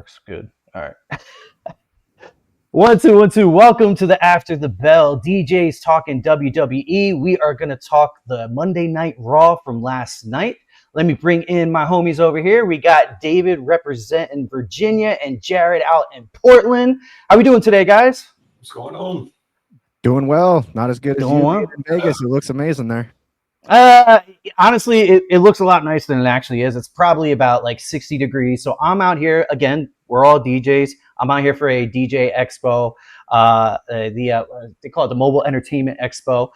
works. Good. All right. 1, 2, 1, 2. Welcome to the After the Bell. DJ's talking WWE. We are going to talk the Monday Night Raw from last night. Let me bring in my homies over here. We got David representing Virginia and Jared out in Portland. How we doing today, guys? What's going on? Doing well. Not as good as you well. in Vegas. It looks amazing there. Honestly, it looks a lot nicer than it actually is. It's probably about like 60 degrees. So I'm out here again. We're all DJs. I'm out here for a DJ Expo. They call it the Mobile Entertainment Expo.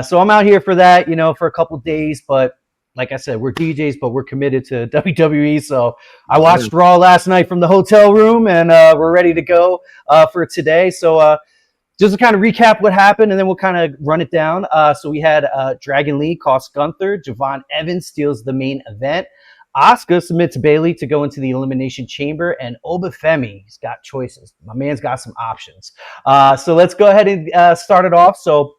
So I'm out here for that, for a couple days. But like I said, we're DJs, but we're committed to WWE. So I watched Raw last night from the hotel room, and we're ready to go for today. So just to kind of recap what happened, and then we'll kind of run it down. So we had Dragon Lee cost Gunther. Jevon Evans steals the main event. Asuka submits Bayley to go into the Elimination Chamber, and Obafemi's got choices. My man's got some options. So let's go ahead and start it off. So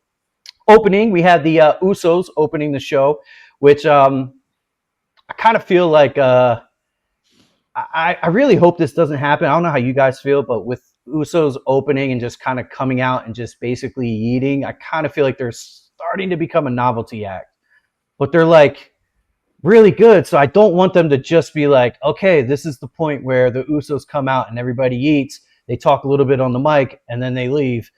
opening, we had the Usos opening the show, which I kind of feel like I really hope this doesn't happen. I don't know how you guys feel, but with Usos opening and just kind of coming out and just basically eating, I kind of feel like they're starting to become a novelty act. But they're like really good, so I don't want them to just be like, okay, this is the point where the Usos come out and everybody eats, they talk a little bit on the mic, and then they leave.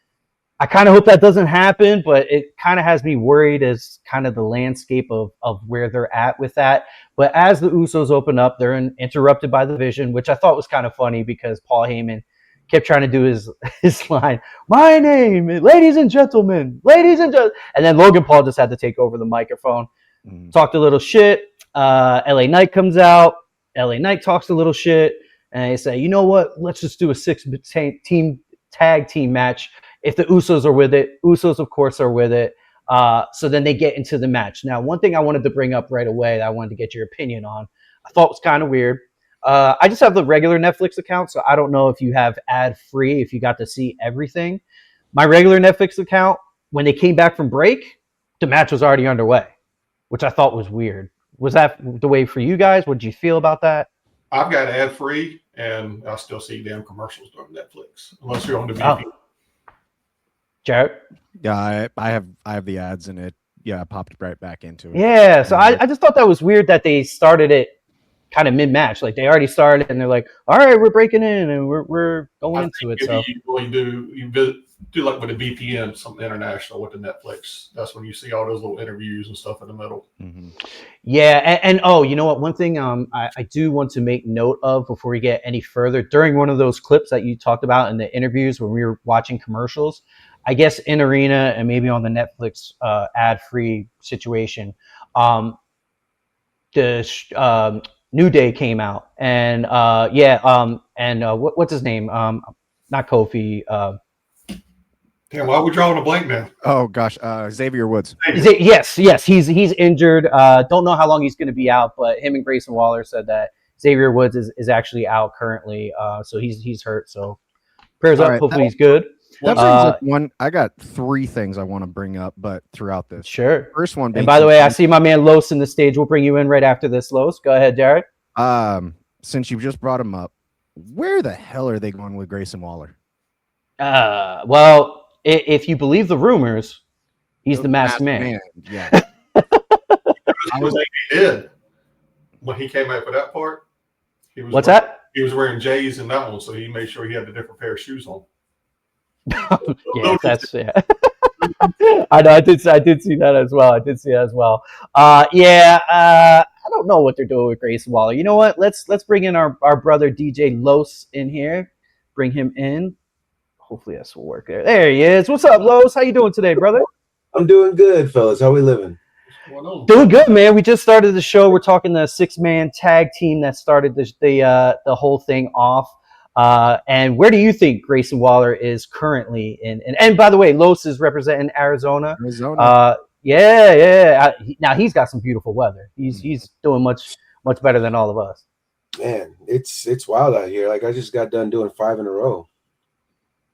I kind of hope that doesn't happen, but it kind of has me worried as kind of the landscape of where they're at with that. But as the Usos open up, they're interrupted by the Vision, which I thought was kind of funny because Paul Heyman kept trying to do his line, my name, ladies and gentlemen, and then Logan Paul just had to take over the microphone, talked a little shit. LA Knight comes out. LA Knight talks a little shit, and they say, you know what? Let's just do a 6-team tag team match. If the Usos are with it, Usos, of course, are with it. So then they get into the match. Now, one thing I wanted to bring up right away that I wanted to get your opinion on, I thought was kind of weird. I just have the regular Netflix account, so I don't know if you have ad-free, if you got to see everything. My regular Netflix account, when they came back from break, the match was already underway, which I thought was weird. Was that the way for you guys? What did you feel about that? I've got ad-free, and I still see damn commercials on Netflix, unless you're on the VPN. Jared? Yeah, I have the ads in it. Yeah, I popped right back into it. Yeah, so I just thought that was weird that they started it kind of mid-match. Like they already started, and they're like, all right, we're breaking in, and we're going into it. So you really do like with a VPN, something international with the Netflix. That's when you see all those little interviews and stuff in the middle. Mm-hmm. Yeah, and oh, you know what? One thing I do want to make note of before we get any further, during one of those clips that you talked about in the interviews when we were watching commercials, I guess in Arena and maybe on the Netflix ad-free situation, the New Day came out, and what's his name? Not Kofi. Damn, why are we drawing a blank now? Oh gosh, Xavier Woods. Yes, he's injured. Don't know how long he's going to be out, but him and Grayson Waller said that Xavier Woods is actually out currently. So he's hurt. So prayers up. Right. Hopefully he's good. That brings up one. I got 3 things I want to bring up, but throughout this, sure. First one, and by the way, I see my man Los in the stage. We'll bring you in right after this, Los. Go ahead, Jared. Since you just brought him up, where the hell are they going with Grayson Waller? Well, if you believe the rumors, he's the masked man. Yeah. I was like, he did when he came out for that part. What's that? He was wearing J's in that one, so he made sure he had a different pair of shoes on. Yeah, that's yeah. I know. I did see that as well. I don't know what they're doing with Grayson Waller. You know what? Let's bring in our brother DJ Los in here. Bring him in. Hopefully this will work there. There he is. What's up, Los? How you doing today, brother? I'm doing good, fellas. How we living? Doing good, man. We just started the show. We're talking the 6-man tag team that started the whole thing off. And where do you think Grayson Waller is currently in? And by the way, Los is representing Arizona. Yeah. Now he's got some beautiful weather. He's doing much better than all of us. Man, it's wild out here. Like I just got done doing 5 in a row.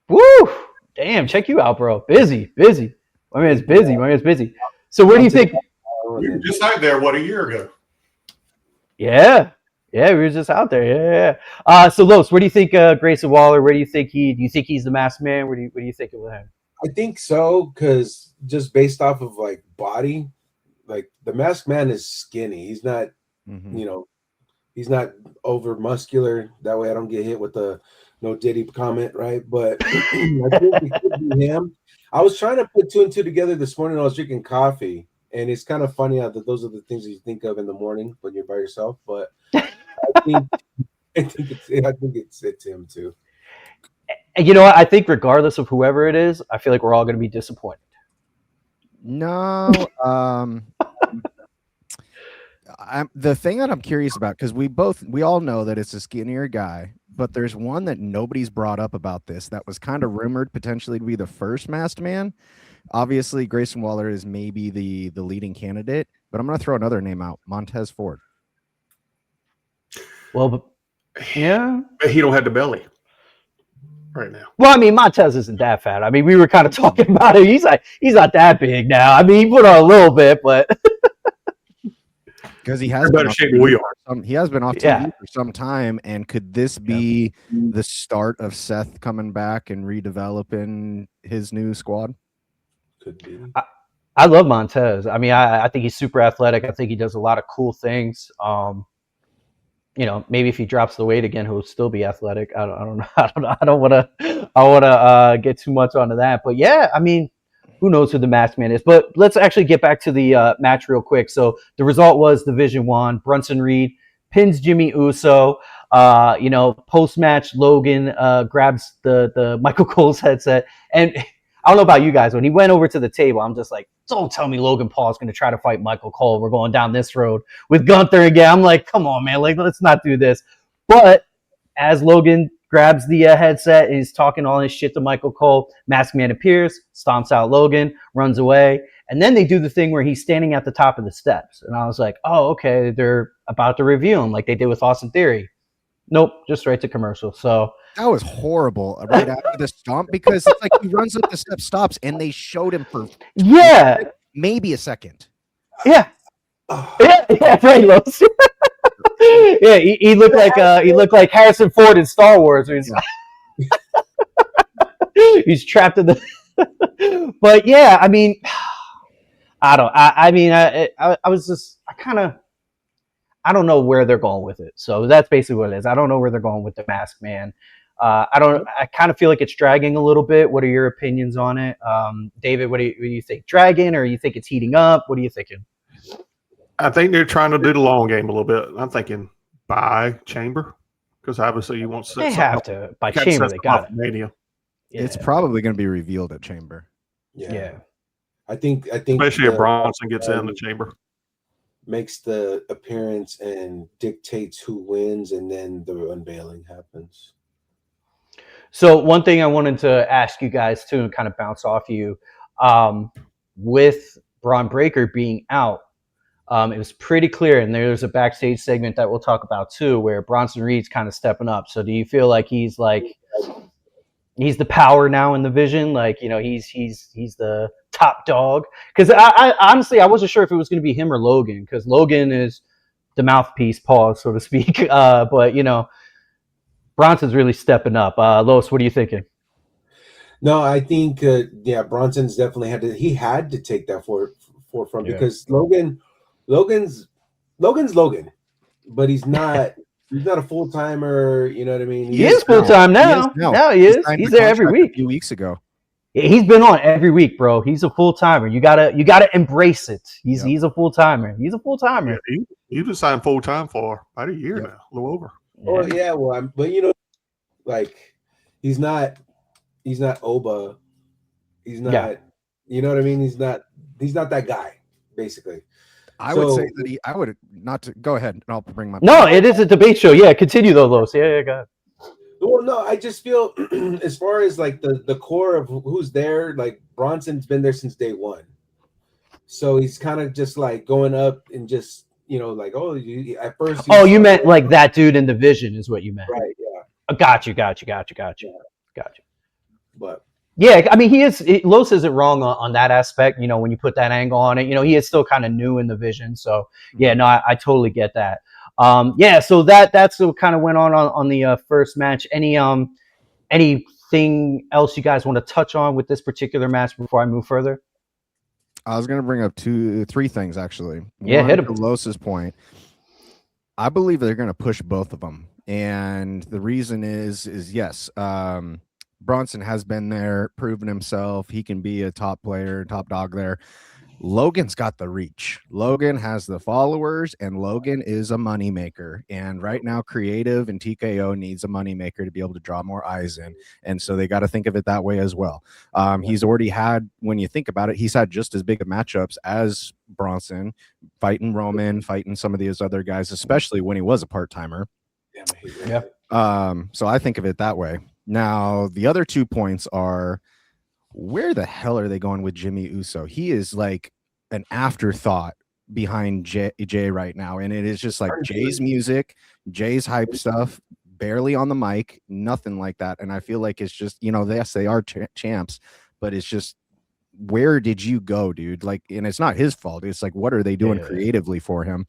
Woo! Damn, check you out, bro. Busy. My man's busy. So where do you think? You were just out there, a year ago? Yeah. Yeah, we were just out there. Yeah. So Los, where do you think Grayson Waller? Where do you think do you think he's the masked man? What do you think with him? I think so, because just based off of like body, like the masked man is skinny. He's not, you know, he's not over muscular. That way I don't get hit with the no Diddy comment, right? But I think it could be him. I was trying to put two and two together this morning. I was drinking coffee, and it's kind of funny how that those are the things that you think of in the morning when you're by yourself. But I think it's him too. And you know what? I think regardless of whoever it is, I feel like we're all going to be disappointed. No, the thing that I'm curious about, because we all know that it's a skinnier guy, but there's one that nobody's brought up about this that was kind of rumored potentially to be the first masked man. Obviously, Grayson Waller is maybe the leading candidate, but I'm going to throw another name out: Montez Ford. Well, yeah. He don't have the belly right now. Well, I mean, Montez isn't that fat. I mean, we were kind of talking about it. He's not that big now. I mean, he put on a little bit, but because he has better shape than we are. He has been off TV for some time, and could this be the start of Seth coming back and redeveloping his new squad? Could be. I love Montez. I mean, I think he's super athletic. I think he does a lot of cool things. You know, maybe if he drops the weight again, he'll still be athletic. I don't know. I don't want to get too much onto that. But yeah, I mean, who knows who the masked man is? But let's actually get back to the match real quick. So the result was Division 1. Bronson Reed pins Jimmy Uso. You know, post match, Logan grabs the Michael Cole's headset, and I don't know about you guys. When he went over to the table, I'm just like, don't tell me Logan Paul's going to try to fight Michael Cole. We're going down this road with Gunther again. I'm like, come on, man. Like, let's not do this. But as Logan grabs the headset and he's talking all his shit to Michael Cole, Masked Man appears, stomps out Logan, runs away. And then they do the thing where he's standing at the top of the steps. And I was like, oh, okay, they're about to review him like they did with Austin Theory. Nope, just right to commercial. So that was horrible right after the stomp, because it's like he runs up the steps, stops, and they showed him for maybe a second. Yeah, right, Los. Yeah, he looked like Harrison Ford in Star Wars. He's trapped in the. But yeah, I mean, I don't know where they're going with it. So that's basically what it is. I don't know where they're going with the Masked Man. I kind of feel like it's dragging a little bit. What are your opinions on it? David, what do you think? Dragging, or you think it's heating up? What are you thinking? I think they're trying to do the long game a little bit. I'm thinking by Chamber, because obviously you want to. They have to by Chamber. They got it. Mania. Yeah. It's probably going to be revealed at Chamber. Yeah. I think especially if Bronson gets in the Chamber, makes the appearance and dictates who wins, and then the unveiling happens. So one thing I wanted to ask you guys too, and kind of bounce off you, with Braun Breaker being out, it was pretty clear, and there's a backstage segment that we'll talk about too, where Bronson Reed's kind of stepping up. So do you feel like he's the power now in the Vision? Like, you know, he's the top dog? Because I honestly, I wasn't sure if it was going to be him or Logan, because Logan is the mouthpiece, pause, so to speak. But, you know, Bronson's really stepping up. Lois, what are you thinking? No, I think, Bronson's definitely had to take that forefront, because Logan's Logan, but he's not a full timer. You know what I mean? He is full time now. Now he is. He's there every week. A few weeks ago. He's been on every week, bro. He's a full timer. You gotta embrace it. He's a full timer. He's a full timer. Yeah, he's been signed full time for about a year now, a little over. Oh yeah, well, but you know, like he's not Oba. He's not. You know what I mean? He's not that guy. Basically, I would say that I would not to go ahead and I'll bring my. No, it is a debate show. Yeah, continue though, Los. Yeah, go ahead. Well, no, I just feel as far as like the core of who's there, like Bronson's been there since day one, so he's kind of just like going up and just, you know, like at first. Oh, you meant like that dude in the Vision is what you meant, right? Yeah. Got you. But yeah, I mean, Los isn't wrong on that aspect. You know, when you put that angle on it, you know, he is still kind of new in the Vision. So yeah, no, I totally get that. Yeah, so that's what kind of went on the first match. Anything else you guys want to touch on with this particular match before I move further? I was going to bring up three things actually. Yeah, One, hit 'em. to Los's point, I believe they're going to push both of them, and the reason is yes, Bronson has been there, proven himself. He can be a top player, top dog there. Logan's got the reach. Logan has the followers, and Logan is a moneymaker. And right now, Creative and TKO needs a moneymaker to be able to draw more eyes in. And so they got to think of it that way as well. He's already had, when you think about it, he's had just as big of matchups as Bronson, fighting Roman, fighting some of these other guys, especially when he was a part-timer. Yeah. So I think of it that way. Now, the other 2 points are, where the hell are they going with Jimmy Uso? He is like an afterthought behind Jay right now. And it is just like Jay's music, Jay's hype stuff, barely on the mic, nothing like that. And I feel like it's just, yes, they are champs, but it's just, where did you go, dude? Like, and it's not his fault. It's like, what are they doing creatively for him?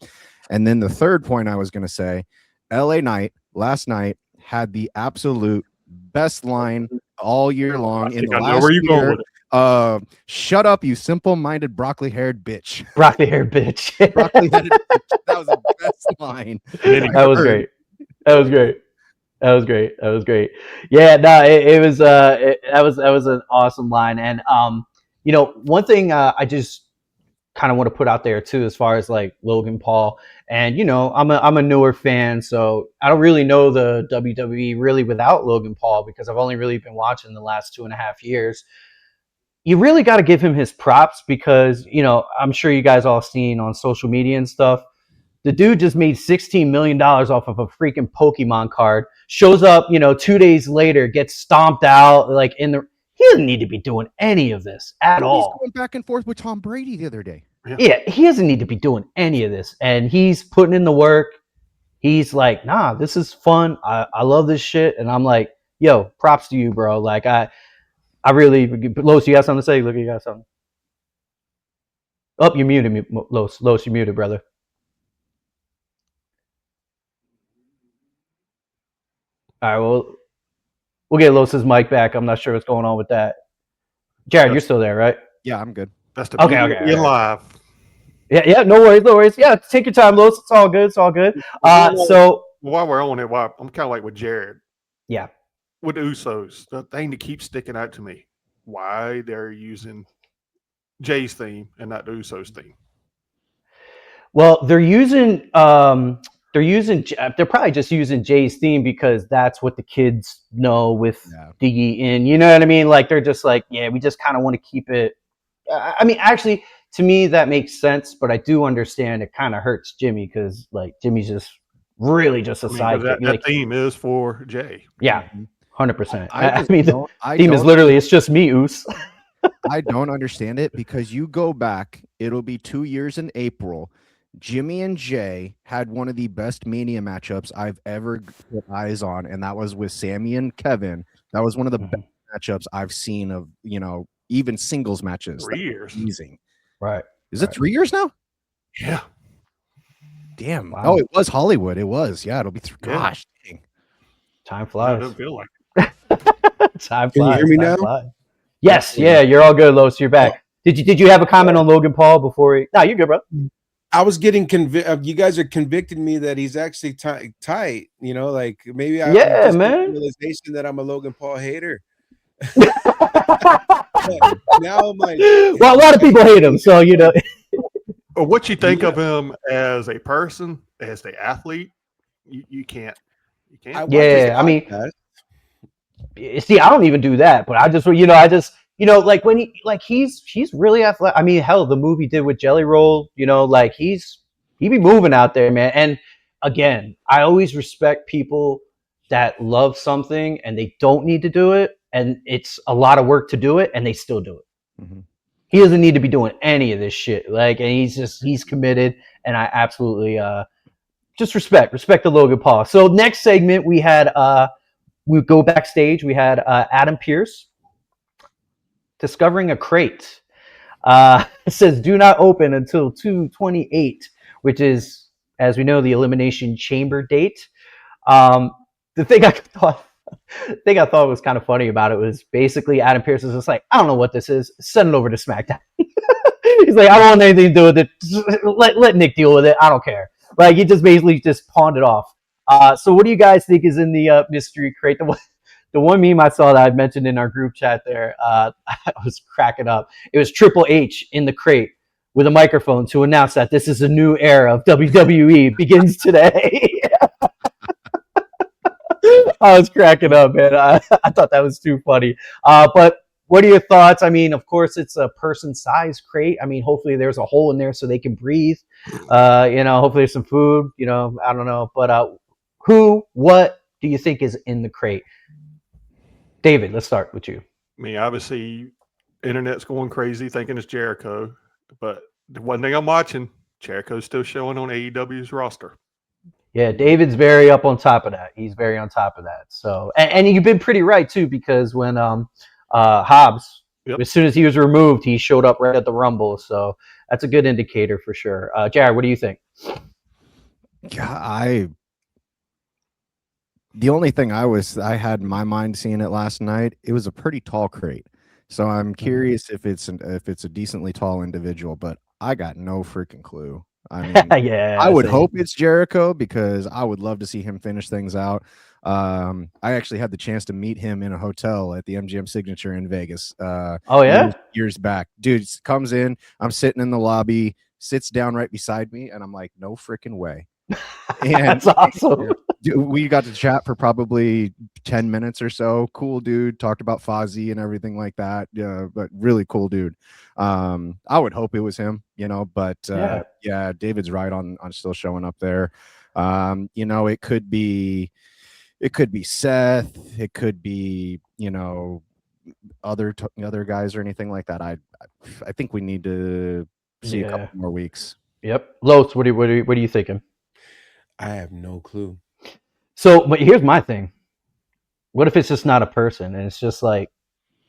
And then the third point I was going to say, LA Knight last night had the absolute best line all year long in the last year. Shut up, you simple-minded broccoli-haired bitch. Broccoli-haired bitch. Broccoli-headed bitch. That was the best line. That was great. That was great. Yeah, no, it was that was an awesome line. And one thing I just kind of want to put out there too, as far as like Logan Paul, and I'm a newer fan, so I don't really know the WWE really without Logan Paul, because I've only really been watching the last 2.5 years. You really got to give him his props, because I'm sure you guys all seen on social media and stuff, the dude just made $16 million off of a freaking Pokemon card, shows up 2 days later, gets stomped out, like he doesn't need to be doing any of this at all. He's going back and forth with Tom Brady the other day. Yeah, he doesn't need to be doing any of this. And he's putting in the work. He's like, nah, this is fun. I love this shit. And I'm like, yo, props to you, bro. Like, I really, Los, you got something to say? Look, you got something. Oh, you muted me, Los. Los, you muted, brother. All right, well, we'll get Los's mic back. I'm not sure what's going on with that. Jared, you're still there, right? Yeah, I'm good. That's the okay. Live. Yeah, no worries. Yeah, take your time, Los. It's all good. So while we're on it, I'm kind of like with Jared. Yeah. With the Usos, the thing that keeps sticking out to me, why they're using Jay's theme and not the Usos theme. Well, they're probably just using Jay's theme because that's what the kids know with Diggy in. You know what I mean? Like, they're just like, yeah, we just kind of want to keep it. I mean, actually, to me, that makes sense, but I do understand it kind of hurts Jimmy, because like Jimmy's just really just a sidekick. That theme is for Jay. Yeah, 100%. I mean, the theme is literally, it's just me, Oos. I don't understand it, because you go back, it'll be 2 years in April. Jimmy and Jay had one of the best Mania matchups I've ever put eyes on, and that was with Sammy and Kevin. That was one of the best matchups I've seen of, even singles matches. 3 years. Amazing. Right. Is it 3 years now? Yeah. Damn. Wow. Oh, it was Hollywood. It was. Yeah, it'll be gosh dang. Time flies. It doesn't feel like it. Time flies. Can you hear me now? Flies. Yes, yeah, you're all good, Los. You're back. Did you have a comment on Logan Paul before he? No, you're good, bro. I was getting convinced. You guys are convicting me that he's actually tight. Like maybe I just man. Realization that I'm a Logan Paul hater. Now I'm like, well, a lot of people hate him, so Or what you think of him as a person, as the athlete, you can't. Yeah, I mean, see, I don't even do that, but I just like when he's really athletic. I mean, hell, the movie did with Jelly Roll, like he be moving out there, man. And again, I always respect people that love something and they don't need to do it, and it's a lot of work to do it, and they still do it. Mm-hmm. He doesn't need to be doing any of this shit, like, and he's committed, and I absolutely just respect the Logan Paul. So next segment we had we go backstage. We had Adam Pearce discovering a crate. It says do not open until 2/28, which is as we know, the Elimination Chamber date. The thing I thought was kind of funny about it was basically Adam Pearce is just like, I don't know what this is. Send it over to SmackDown. He's like, I don't want anything to do with it. Let Nick deal with it. I don't care. Like, he just basically just pawned it off. So what do you guys think is in the mystery crate? The one meme I saw that I mentioned in our group chat there, I was cracking up. It was Triple H in the crate with a microphone to announce that this is a new era of WWE begins today. I was cracking up, man. I thought that was too funny. But what are your thoughts? I mean, of course, it's a person-sized crate. I mean, hopefully there's a hole in there so they can breathe. Hopefully there's some food. I don't know. But what do you think is in the crate? David, let's start with you. I mean, obviously, internet's going crazy thinking it's Jericho. But the one thing I'm watching, Jericho's still showing on AEW's roster. Yeah, David's very up on top of that. He's very on top of that. So, and you've been pretty right too, because when Hobbs, as soon as he was removed, he showed up right at the Rumble. So that's a good indicator for sure. Jared, what do you think? The only thing I had in my mind seeing it last night, it was a pretty tall crate. So I'm curious if it's a decently tall individual, but I got no freaking clue. I mean, yeah, I would hope it's Jericho because I would love to see him finish things out. I actually had the chance to meet him in a hotel at the MGM Signature in Vegas. Years back. Dude comes in, I'm sitting in the lobby, sits down right beside me, and I'm like, no freaking way. And that's awesome. We got to chat for probably 10 minutes or so. Cool dude. Talked about Fozzy and everything like that. Yeah, but really cool dude. I would hope it was him, but yeah, David's right on still showing up there. It could be Seth. It could be, other guys or anything like that. I think we need to see a couple more weeks. Yep. Los, what are you thinking? I have no clue. So, but here's my thing. What if it's just not a person and it's just like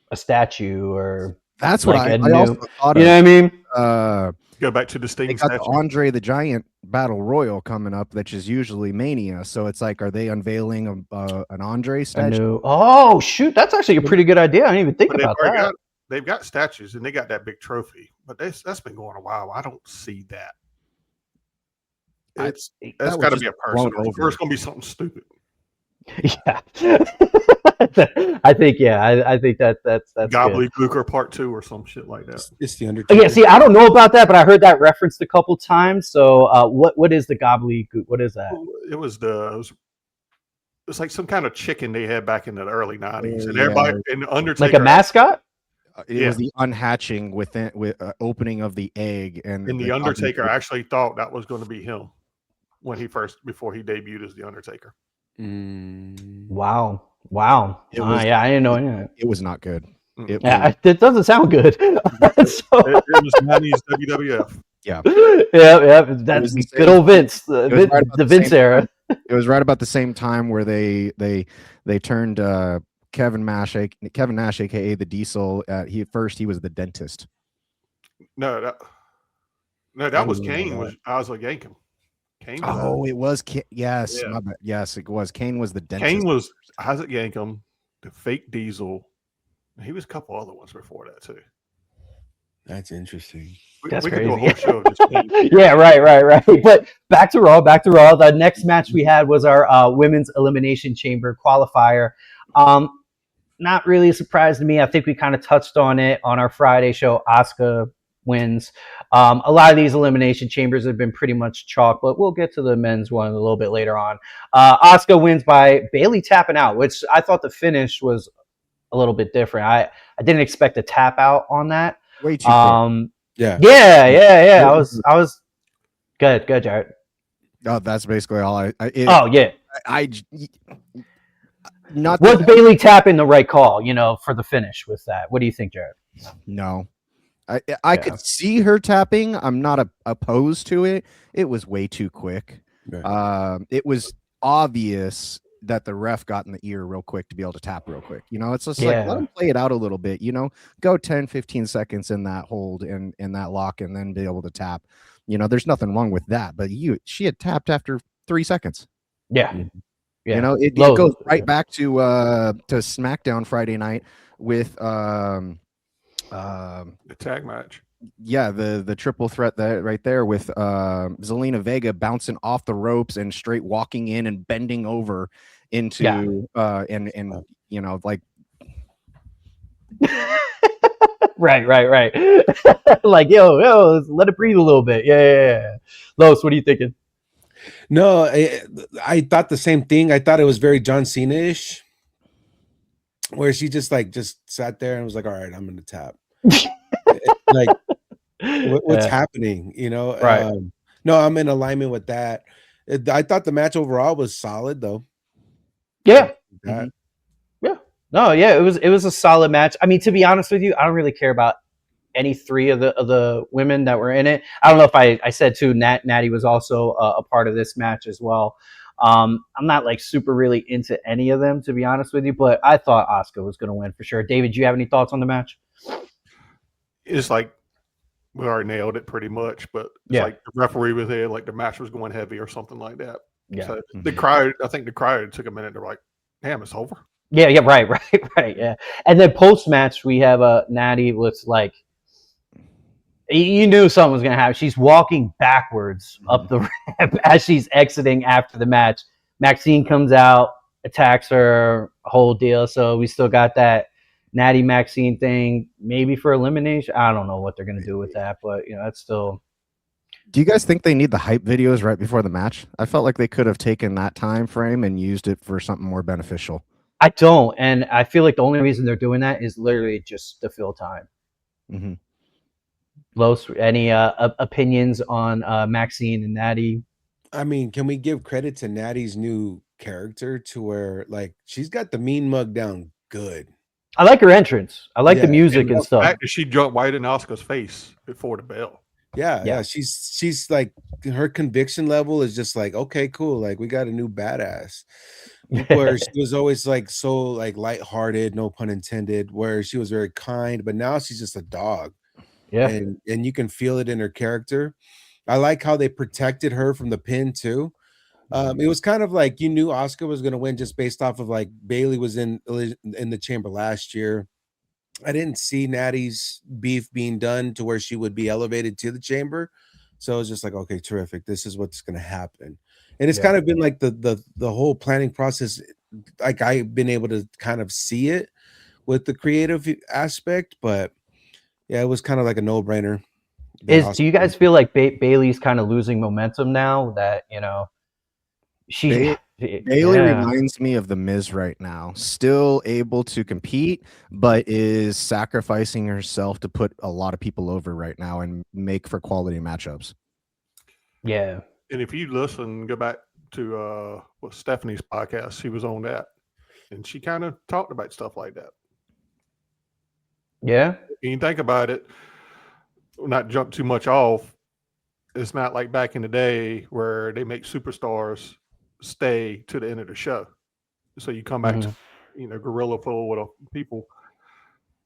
a statue or that's what like I also thought of. You know what I mean? Go back to the Sting they got statue. the Andre the Giant Battle Royal coming up, which is usually Mania. So it's like, are they unveiling an Andre statue? Oh, shoot. That's actually a pretty good idea. I didn't even think about that. They've got statues and they got that big trophy, but that's been going a while. I don't see that. That's got to be a person. It's going to be something stupid. Yeah, I think that's Gobbledygooker Part 2 or some shit like that. It's the Undertaker. Yeah, see, I don't know about that, but I heard that referenced a couple times. So, what is the gobbledygook? What is that? It was like some kind of chicken they had back in the early 90s, and everybody in the Undertaker, like a mascot. It was the unhatching with opening of the egg, and the Undertaker actually thought that was going to be him before he debuted as the Undertaker. Wow. Yeah, I didn't know any. It was not good. It doesn't sound good. It was 90s WWF. Yeah. That's good old Vince, the Vince era. It was right about the same time where they turned Kevin Nash, aka the Diesel. He was the dentist. No, that was Kane. Was Asuka Yankum? Kane. It was. Yes, yeah. Yes, it was. Kane was the dentist. Kane was Asuka Yankum, the fake Diesel. He was a couple other ones before that too. That's interesting. That's crazy. Could do a whole show of just Kane. Yeah, right. But back to Raw. The next match we had was our women's Elimination Chamber qualifier. Not really a surprise to me. I think we kind of touched on it on our Friday show. Asuka wins. A lot of these Elimination Chambers have been pretty much chalk, but we'll get to the men's one a little bit later on. Asuka wins by Bayley tapping out, which I thought the finish was a little bit different. I didn't expect a tap out on that. Way too quick. Yeah. I was good, Jared. Oh, that's basically all Was Bayley tapping the right call, for the finish with that? What do you think, Jared? No. I could see her tapping. I'm not opposed to it. It was way too quick. Right. It was obvious that the ref got in the ear real quick to be able to tap real quick. It's just like, let him play it out a little bit, go 10, 15 seconds in that hold in that lock and then be able to tap. there's nothing wrong with that. But she had tapped after 3 seconds. Yeah. Yeah. It Low. goes right back to SmackDown Friday night with The tag match. yeah, the triple threat that right there with Zelina Vega bouncing off the ropes and straight walking in and bending over into and like right. Like, yo, let it breathe a little bit. Yeah. Los, what are you thinking? No, I thought the same thing. I thought it was very John Cena-ish, where she just sat there and was like, all right, I'm gonna tap. Like, what's happening? Right. No, I'm in alignment with that. I thought the match overall was solid, though. Yeah. That. Yeah. No, yeah, it was a solid match. I mean, to be honest with you, I don't really care about any three of the women that were in it. I don't know if I said too, Natty was also a part of this match as well. I'm not like super really into any of them, to be honest with you, but I thought Asuka was going to win for sure. David, do you have any thoughts on the match? It's like we already nailed it pretty much, but it's like the referee was there, like the match was going heavy or something like that. Yeah. So the crowd, I think the crowd took a minute. They're like, damn, it's over. Yeah, right. Yeah. And then post match, we have Natty with like, you knew something was going to happen. She's walking backwards up the ramp as she's exiting after the match. Maxine comes out, attacks her, whole deal. So we still got that Natty Maxine thing, maybe for elimination. I don't know what they're going to do with that, but that's still. Do you guys think they need the hype videos right before the match? I felt like they could have taken that time frame and used it for something more beneficial. I don't, and I feel like the only reason they're doing that is literally just to fill time. Mm-hmm. Los, any opinions on Maxine and Natty? I mean, can we give credit to Natty's new character to where like she's got the mean mug down good? I like her entrance. I like the music and stuff. She jumped right in Asuka's face before the bell. Yeah. She's like, her conviction level is just like, okay, cool. Like, we got a new badass. Where she was always like so like lighthearted, no pun intended, where she was very kind, but now she's just a dog. Yeah. And you can feel it in her character. I like how they protected her from the pin too. It was kind of like you knew Asuka was going to win just based off of like Bayley was in the chamber last year. I didn't see Natty's beef being done to where she would be elevated to the chamber. So it was just like, okay, terrific. This is what's going to happen. And it's kind of been like the whole planning process. Like I've been able to kind of see it with the creative aspect, but yeah, it was kind of like a no-brainer. Do you guys feel like Bayley's kind of losing momentum now that, Bayley reminds me of The Miz right now, still able to compete, but is sacrificing herself to put a lot of people over right now and make for quality matchups. Yeah. And if you listen, go back to Stephanie's podcast, she was on that, and she kind of talked about stuff like that. Yeah. And you think about it, not jump too much off. It's not like back in the day where they make superstars stay to the end of the show. So you come back to, gorilla full of people.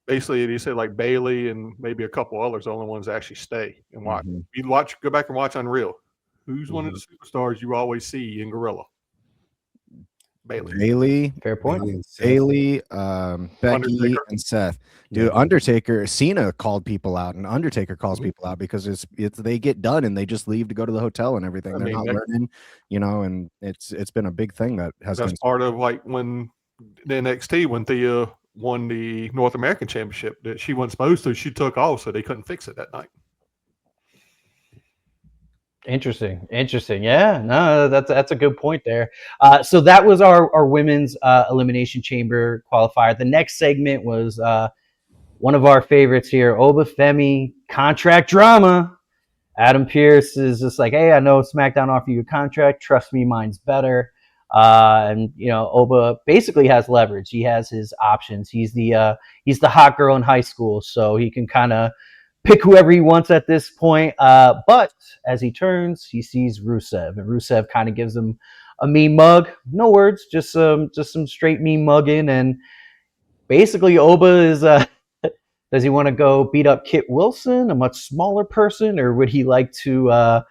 Basically, they said like Bayley and maybe a couple others, the only ones that actually stay and watch. You go back and watch Unreal. Who's one of the superstars you always see in Gorilla? Bayley. Fair point. Bayley, Becky, and Seth. Dude, Undertaker, Cena called people out, and Undertaker calls people out because it's they get done and they just leave to go to the hotel and everything. They're not learning, and it's been a big thing that's part of like when the NXT when Thea won the North American Championship that she wasn't supposed to. She took off, so they couldn't fix it that night. Interesting. Yeah, no, that's a good point there. So that was our women's elimination chamber qualifier. The next segment was one of our favorites here, Oba Femi contract drama. Adam Pearce is just like, hey, I know SmackDown offered you a contract. Trust me, mine's better. And Oba basically has leverage. He has his options. He's the hot girl in high school, so he can kind of pick whoever he wants at this point. But as he turns, he sees Rusev, and Rusev kind of gives him a mean mug. No words, just some straight mean mugging. And basically, Oba is Does he want to go beat up Kit Wilson, a much smaller person, or would he like to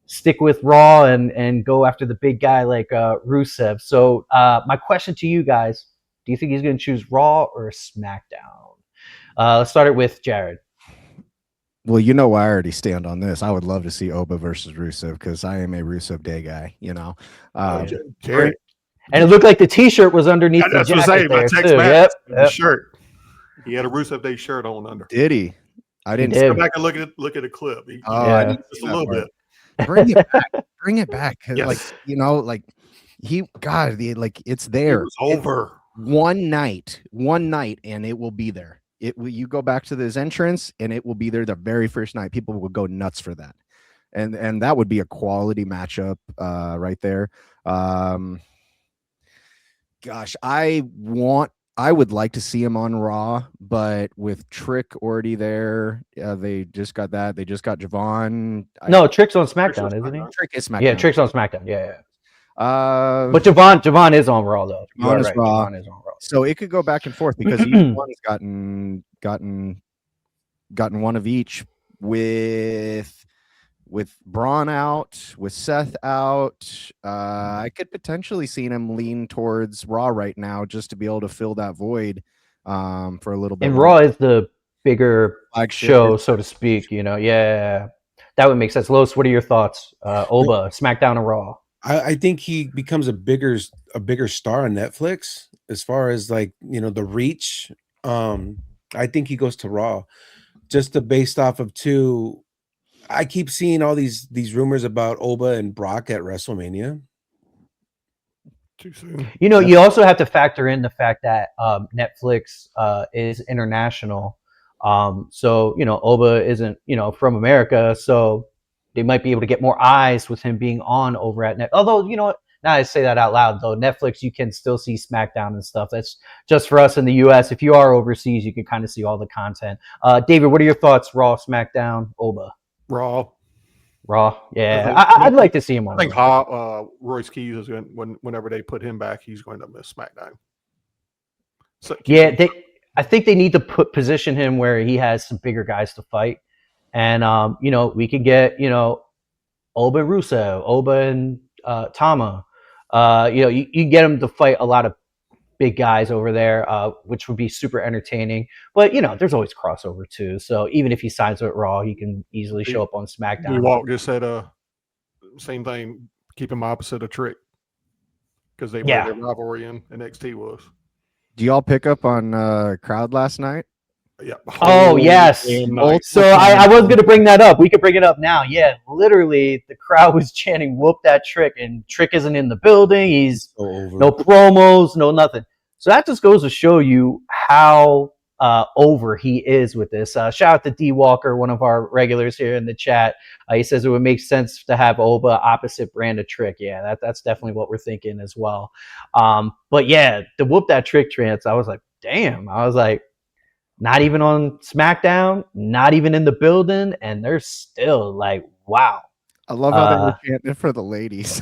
stick with Raw and go after the big guy like Rusev? So my question to you guys, do you think he's going to choose Raw or SmackDown? Let's start it with Jared. Well, you know, I already stand on this. I would love to see Oba versus Rusev because I am a Rusev Day guy, you know. Jared, And it looked like the T-shirt was underneath the that's what I'm jacket saying. My there text too. back, Yep. the shirt. He had a Rusev Day shirt on under. Did he? I didn't. did. Go back and look at the clip. I didn't Just see a that little part. bit. Bring it back. Bring it back. Yes. Like, you know, like it's It there. was over. One night, and it will be there. You go back to this entrance, and it will be there the very first night. People will go nuts for that, and that would be a quality matchup, right there. Gosh, I would like to see him on Raw, but with Trick already there, they just got that. They just got Jevon. No, Trick's on SmackDown, isn't he? Trick is SmackDown. Yeah, Trick's on SmackDown. Yeah. But Jevon is on Raw though. You are Jevon is right. Raw. Jevon is on Raw. So it could go back and forth because each one's gotten one of each with Braun out, with Seth out. I could potentially see him lean towards Raw right now just to be able to fill that void for a little bit. And Raw is the bigger flagship show, so to speak. You know, yeah, that would make sense. Lois, what are your thoughts? Oba, SmackDown or Raw? I think he becomes a bigger star on Netflix as far as like, you know, the reach. I think he goes to Raw just based off of two. I keep seeing all these rumors about Oba and Brock at WrestleMania. Too soon. You know, you also have to factor in the fact that Netflix is international. So, you know, Oba isn't, you know, from America, so they might be able to get more eyes with him being on over at Net. Although, you know what? Now I say that out loud, though, Netflix, you can still see SmackDown and stuff. That's just for us in the U.S. If you are overseas, you can kind of see all the content. David, what are your thoughts? Raw, SmackDown, Oba? Raw. Yeah. I'd like to see him on. I think Royce Keys is going whenever they put him back, he's going to miss SmackDown. So, yeah, I think they need to position him where he has some bigger guys to fight. And, you know, we could get, you know, Oba and Rusev, Oba and Tama. You know, you get him to fight a lot of big guys over there, which would be super entertaining. But, you know, there's always crossover too. So even if he signs with Raw, he can easily show up on SmackDown. Walk just said same thing, keep him opposite of Trick. Because they were their rivalry in NXT was. Do y'all pick up on crowd last night? Yeah. Oh, yes. So I was going to bring that up. We could bring it up now. Yeah, literally, the crowd was chanting, whoop that Trick, and Trick isn't in the building. He's no promos, no nothing. So that just goes to show you how over he is with this. Shout out to D Walker, one of our regulars here in the chat. He says it would make sense to have Oba opposite brand of Trick. Yeah, that's definitely what we're thinking as well. But yeah, the whoop that Trick trance, I was like, damn. I was like, not even on SmackDown, not even in the building, and they're still like, wow. I love how they were chanting for the ladies.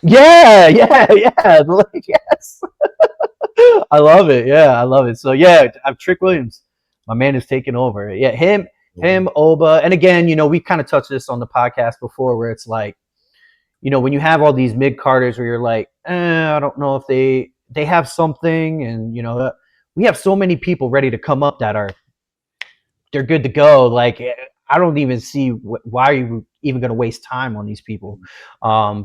Yeah. Yes. I love it. Yeah, I love it. So yeah, I'm Trick Williams. My man is taking over. Yeah, him, Oba. And again, you know, we kind of touched this on the podcast before where it's like, you know, when you have all these mid-carders where you're like, I don't know if they have something, and you know, we have so many people ready to come up that they're good to go. Like, I don't even see why are you even going to waste time on these people,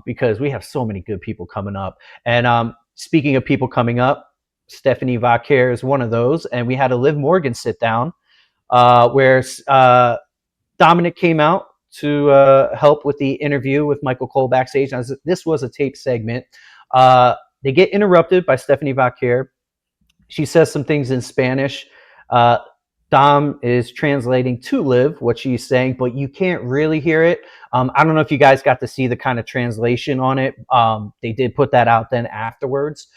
because we have so many good people coming up. And speaking of people coming up, Stephanie Vaquer is one of those, and we had a Liv Morgan sit down where Dominik came out to help with the interview with Michael Cole backstage. Now, this was a tape segment. They get interrupted by Stephanie Vaquer. She says some things in Spanish. Dom is translating to Liv what she's saying, but you can't really hear it. I don't know if you guys got to see the kind of translation on it. They did put that out then afterwards.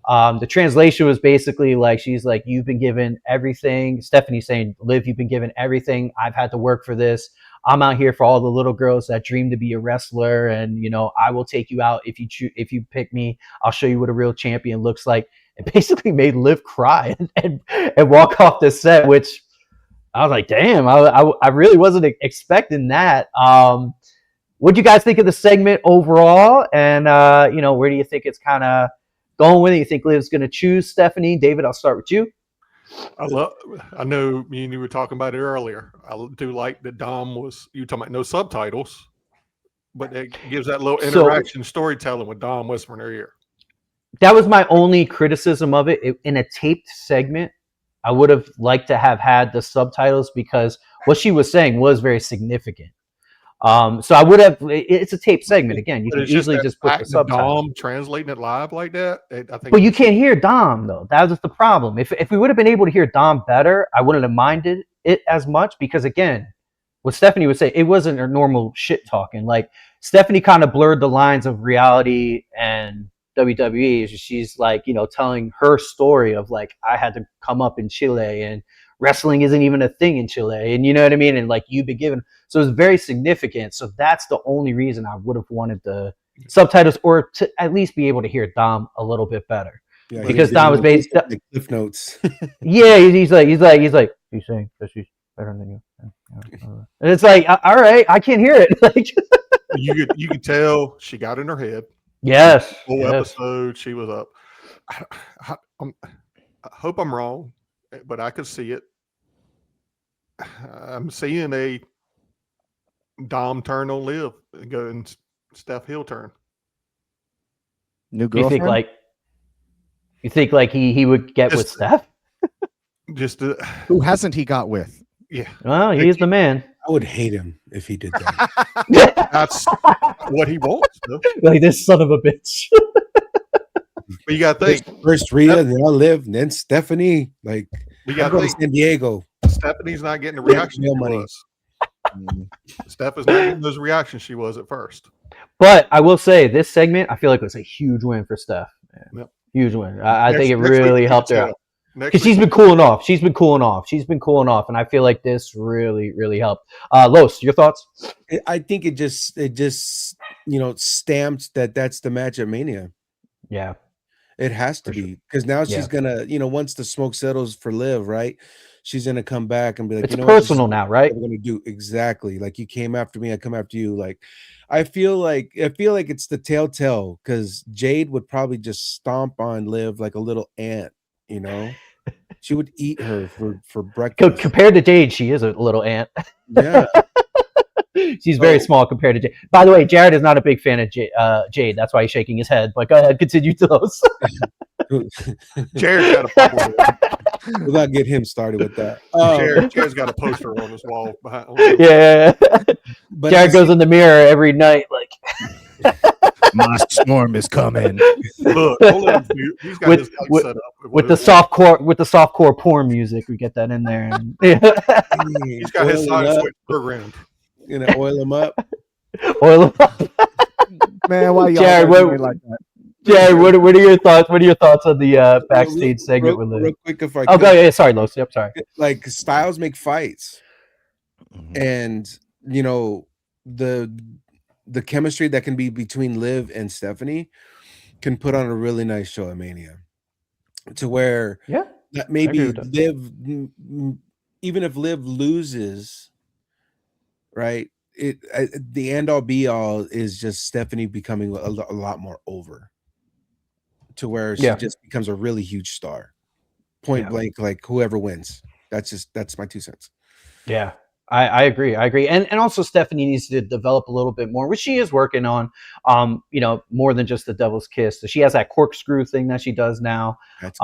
The translation was basically like, she's like, you've been given everything. Stephanie's saying, Liv, you've been given everything. I've had to work for this. I'm out here for all the little girls that dream to be a wrestler. And, you know, I will take you out if you pick me. I'll show you what a real champion looks like. It basically made Liv cry and walk off the set, which I was like, damn, I really wasn't expecting that. What do you guys think of the segment overall? And where do you think it's kind of going with it? You think Liv's going to choose Stephanie? David, I'll start with you. I know me and you were talking about it earlier. I do like that Dom was, you talking about no subtitles, but it gives that little interaction storytelling with Dom whispering in her ear. That was my only criticism of it. In a taped segment, I would have liked to have had the subtitles because what she was saying was very significant. So I would have. It's a taped segment again. You can easily just put the subtitles. Dom translating it live like that, I think. But you can't hear Dom though. That was the problem. If we would have been able to hear Dom better, I wouldn't have minded it as much because again, what Stephanie would say, it wasn't her normal shit talking. Like Stephanie kind of blurred the lines of reality and WWE. She's like, telling her story of like, I had to come up in Chile and wrestling isn't even a thing in Chile. And you know what I mean? And like you've been given. So it's very significant. So that's the only reason I would have wanted the subtitles or to at least be able to hear Dom a little bit better. Yeah, because Dom was based the cliff notes. Yeah, he's like, he's saying that she's better than you. And it's like, all right, I can't hear it. Like you could tell she got in her head. Yes. Whole episode she was up. I hope I'm wrong, but I could see it. I'm seeing a Dom turn on Liv and go and Steph heel turn. New girlfriend? You think like he would get with Steph? Who hasn't he got with? Yeah. Well, he's the man. I would hate him if he did that. That's what he wants. Though. Like this son of a bitch. But you got to think first Rhea, then I Liv, then Stephanie. Like we got to think San Diego. Stephanie's not getting the reaction she was. Steph is not getting those reactions she was at first. But I will say this segment, I feel like was a huge win for Steph. Yep. Huge win. I think it really helped her out. Because she's been cooling off. She's been cooling off. And I feel like this really, really helped. Los, your thoughts? I think it just stamped that's the match at Mania. Yeah. It has to be. Because now she's gonna, once the smoke settles for Liv, right? She's gonna come back and be like, it's personal now, right? We're gonna do exactly like you came after me, I come after you. Like I feel like it's the telltale because Jade would probably just stomp on Liv like a little ant, She would eat her for breakfast. Compared to Jade, she is a little ant. Yeah. She's very small compared to Jade. By the way, Jared is not a big fan of Jade. That's why he's shaking his head. But go ahead, continue to those. Jared's got a problem. We'll not get him started with that. Jared's got a poster on his wall behind. Yeah. But Jared goes in the mirror every night, like my storm is coming. Look, he's got his set up with the softcore porn music. We get that in there. And, he's got his side switch programmed. Oil him up. Man, why y'all Jared, like that? Jared, what are your thoughts? What are your thoughts on the backstage segment with Liv? Real quick, if I could. Go ahead. Sorry, Los. Yep, sorry. Like styles make fights, and the chemistry that can be between Liv and Stephanie can put on a really nice show at Mania. To where that maybe Liv, even if Liv loses, right? The end all be all is just Stephanie becoming a lot more over. To where she just becomes a really huge star, point blank. Like whoever wins, that's my 2 cents. Yeah, I agree. And also Stephanie needs to develop a little bit more, which she is working on. More than just the devil's kiss. So she has that corkscrew thing that she does now. That's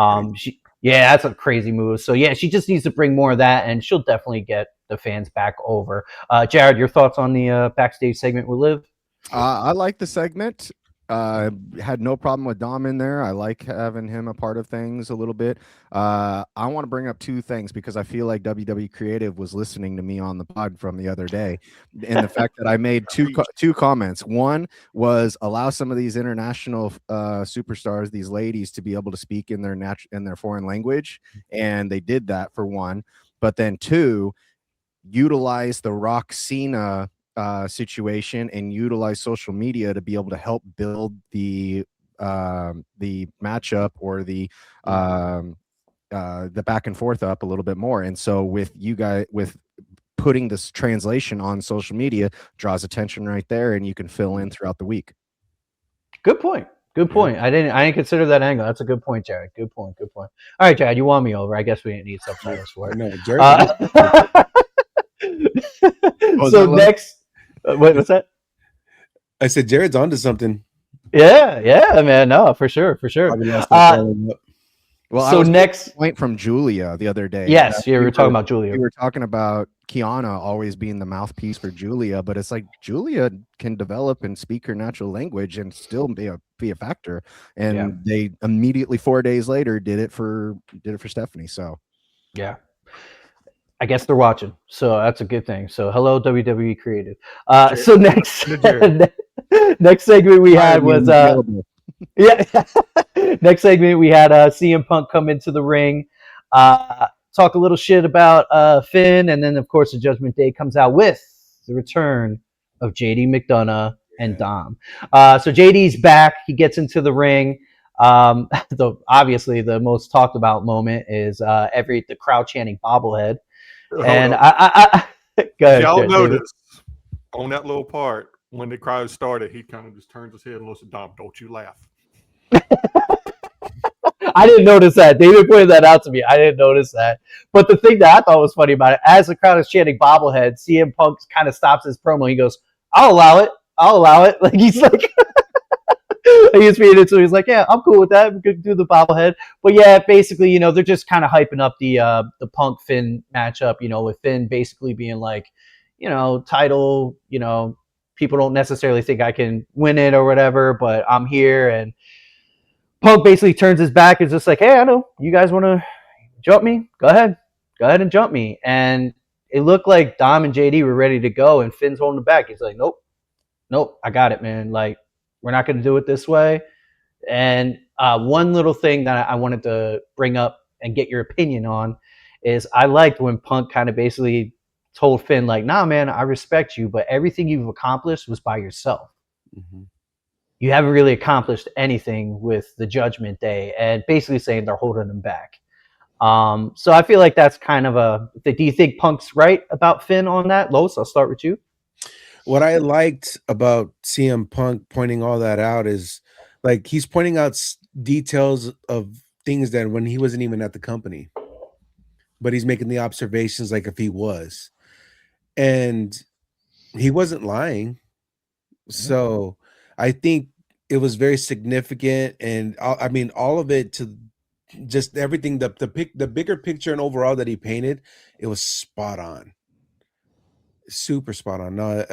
that's a crazy move. So yeah, she just needs to bring more of that, and she'll definitely get the fans back over. Jared, your thoughts on the backstage segment with Liv? I like the segment. Had no problem with Dom in there. I like having him a part of things a little bit. I want to bring up 2 things because I feel like WWE Creative was listening to me on the pod from the other day, and the fact that I made two comments. One was allow some of these international superstars, these ladies, to be able to speak in their foreign language, and they did that for one. But then 2, utilize the Rock Cena situation and utilize social media to be able to help build the matchup or the the back and forth up a little bit more. And so with you guys, with putting this translation on social media, draws attention right there, and you can fill in throughout the week. Good point. Good point. I didn't consider that angle. That's a good point, Jared. Good point. Good point. All right, Jared, you won me over. I guess we didn't need subtitles for it. No, Jared. So next, what's that? I said Jared's onto something. Yeah, man. No, for sure. Well, so next point from Julia the other day. Yes, we were talking about Julia. We were talking about Kiana always being the mouthpiece for Julia, but it's like Julia can develop and speak her natural language and still be a factor. And they immediately 4 days later did it for Stephanie. So yeah, I guess they're watching, so that's a good thing. So hello WWE Creative. So next next segment we had was next segment we had CM Punk come into the ring, talk a little shit about Finn, and then of course the Judgment Day comes out with the return of JD McDonough and Dom. So JD's back. He gets into the ring. Obviously the most talked about moment is the crowd chanting bobblehead. And I go ahead, y'all notice on that little part when the crowd started, he kind of just turns his head and looks at Dom. Don't you laugh. I didn't notice that. David pointed that out to me. I didn't notice that. But the thing that I thought was funny about it, as the crowd is chanting bobblehead, CM Punk kind of stops his promo. He goes, I'll allow it. Like he's like he's being into. He's like, yeah, I'm cool with that. We could do the bobblehead. But yeah, basically, they're just kind of hyping up the Punk Finn matchup. With Finn basically being like, title. People don't necessarily think I can win it or whatever, but I'm here. And Punk basically turns his back and is just like, hey, I know you guys want to jump me. Go ahead and jump me. And it looked like Dom and JD were ready to go, and Finn's holding back. He's like, nope, I got it, man. Like, we're not going to do it this way. And one little thing that I wanted to bring up and get your opinion on is I liked when Punk kind of basically told Finn, like, nah, man, I respect you, but everything you've accomplished was by yourself. Mm-hmm. You haven't really accomplished anything with the Judgment Day, and basically saying they're holding him back. So I feel like that's kind of do you think Punk's right about Finn on that? Los, I'll start with you. What I liked about CM Punk pointing all that out is like he's pointing out details of things that when he wasn't even at the company, but he's making the observations like if he was, and he wasn't lying. So I think it was very significant, and I mean all of it to just everything the bigger picture and overall that he painted, it was spot on. Super spot on. No,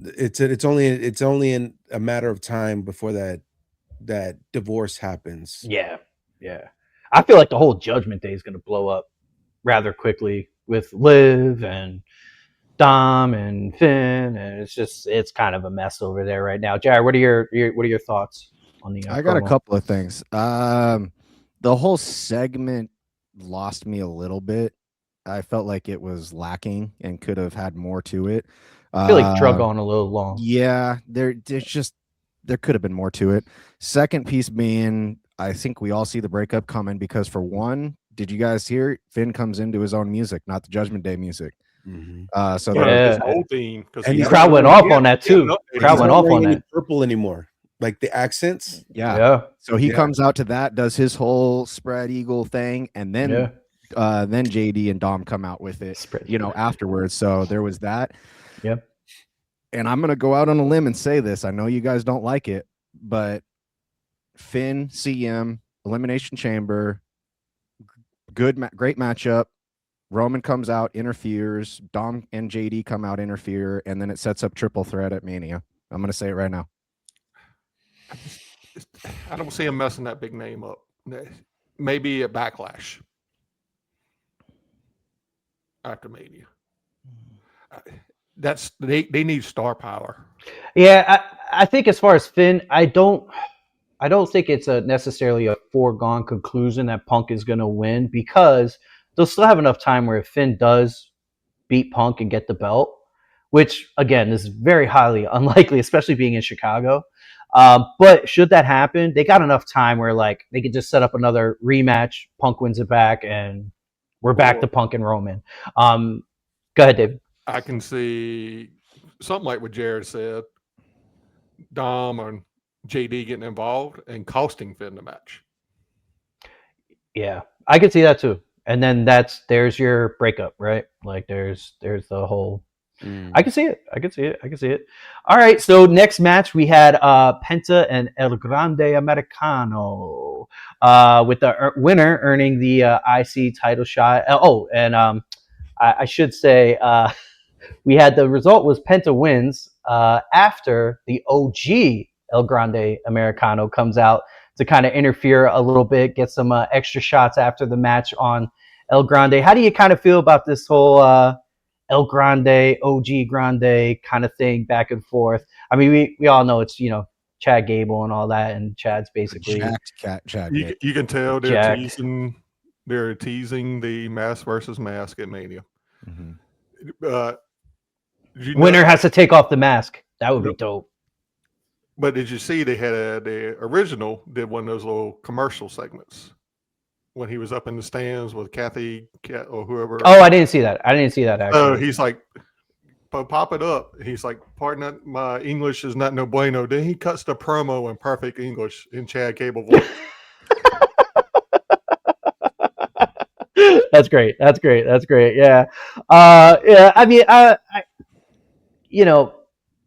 it's only in a matter of time before that divorce happens. Yeah. I feel like the whole Judgment Day is going to blow up rather quickly with Liv and Dom and Finn, and it's kind of a mess over there right now. Jared, what are your thoughts on the? I got a couple of things. The whole segment lost me a little bit. I felt like it was lacking and could have had more to it. I feel like drug on a little long. Yeah, there could have been more to it. Second piece being, I think we all see the breakup coming because, for one, did you guys hear Finn comes into his own music, not the Judgment Day music? Mm-hmm. So his whole theme, and the crowd went off on that too. Crowd went off on that. Purple anymore, like the accents. Yeah. So he comes out to that, does his whole spread eagle thing, and then JD and Dom come out with it, afterwards. So there was that. Yep. And I'm gonna go out on a limb and say this. I know you guys don't like it, but Finn, CM, Elimination Chamber, great matchup. Roman comes out, interferes. Dom and JD come out, interfere, and then it sets up triple threat at Mania. I'm gonna say it right now. I don't see him messing that big name up. Maybe a Backlash after Mania. They need star power. Yeah, I think as far as Finn, I don't think it's necessarily a foregone conclusion that Punk is going to win, because they'll still have enough time where if Finn does beat Punk and get the belt, which again is very highly unlikely, especially being in Chicago. But should that happen, they got enough time where like they could just set up another rematch. Punk wins it back, and we're back to Punk and Roman. Go ahead, David. I can see something like what Jared said, Dom and JD getting involved and costing Finn the match. Yeah, I could see that too. And then there's your breakup, right? Like there's the whole. I can see it. I can see it. All right. So next match we had Penta and El Grande Americano, with the winner earning the IC title shot. I should say we had the result was Penta wins after the OG El Grande Americano comes out to kind of interfere a little bit, get some extra shots after the match on El Grande. How do you kind of feel about this whole El Grande, OG Grande kind of thing back and forth? I mean, we all know it's, Chad Gable and all that, and Chad's basically Chad. You can tell they're Jack. teasing. They're teasing the mask versus mask at Mania. Winner has to take off the mask. That would be dope. But did you see they had the original did one of those little commercial segments when he was up in the stands with Kathy or whoever? Oh, I didn't see that. Actually. So he's like, pop it up. He's like, pardon, my English is not no bueno. Then he cuts the promo in perfect English in Chad Gable voice. That's great. Yeah. Yeah. I mean,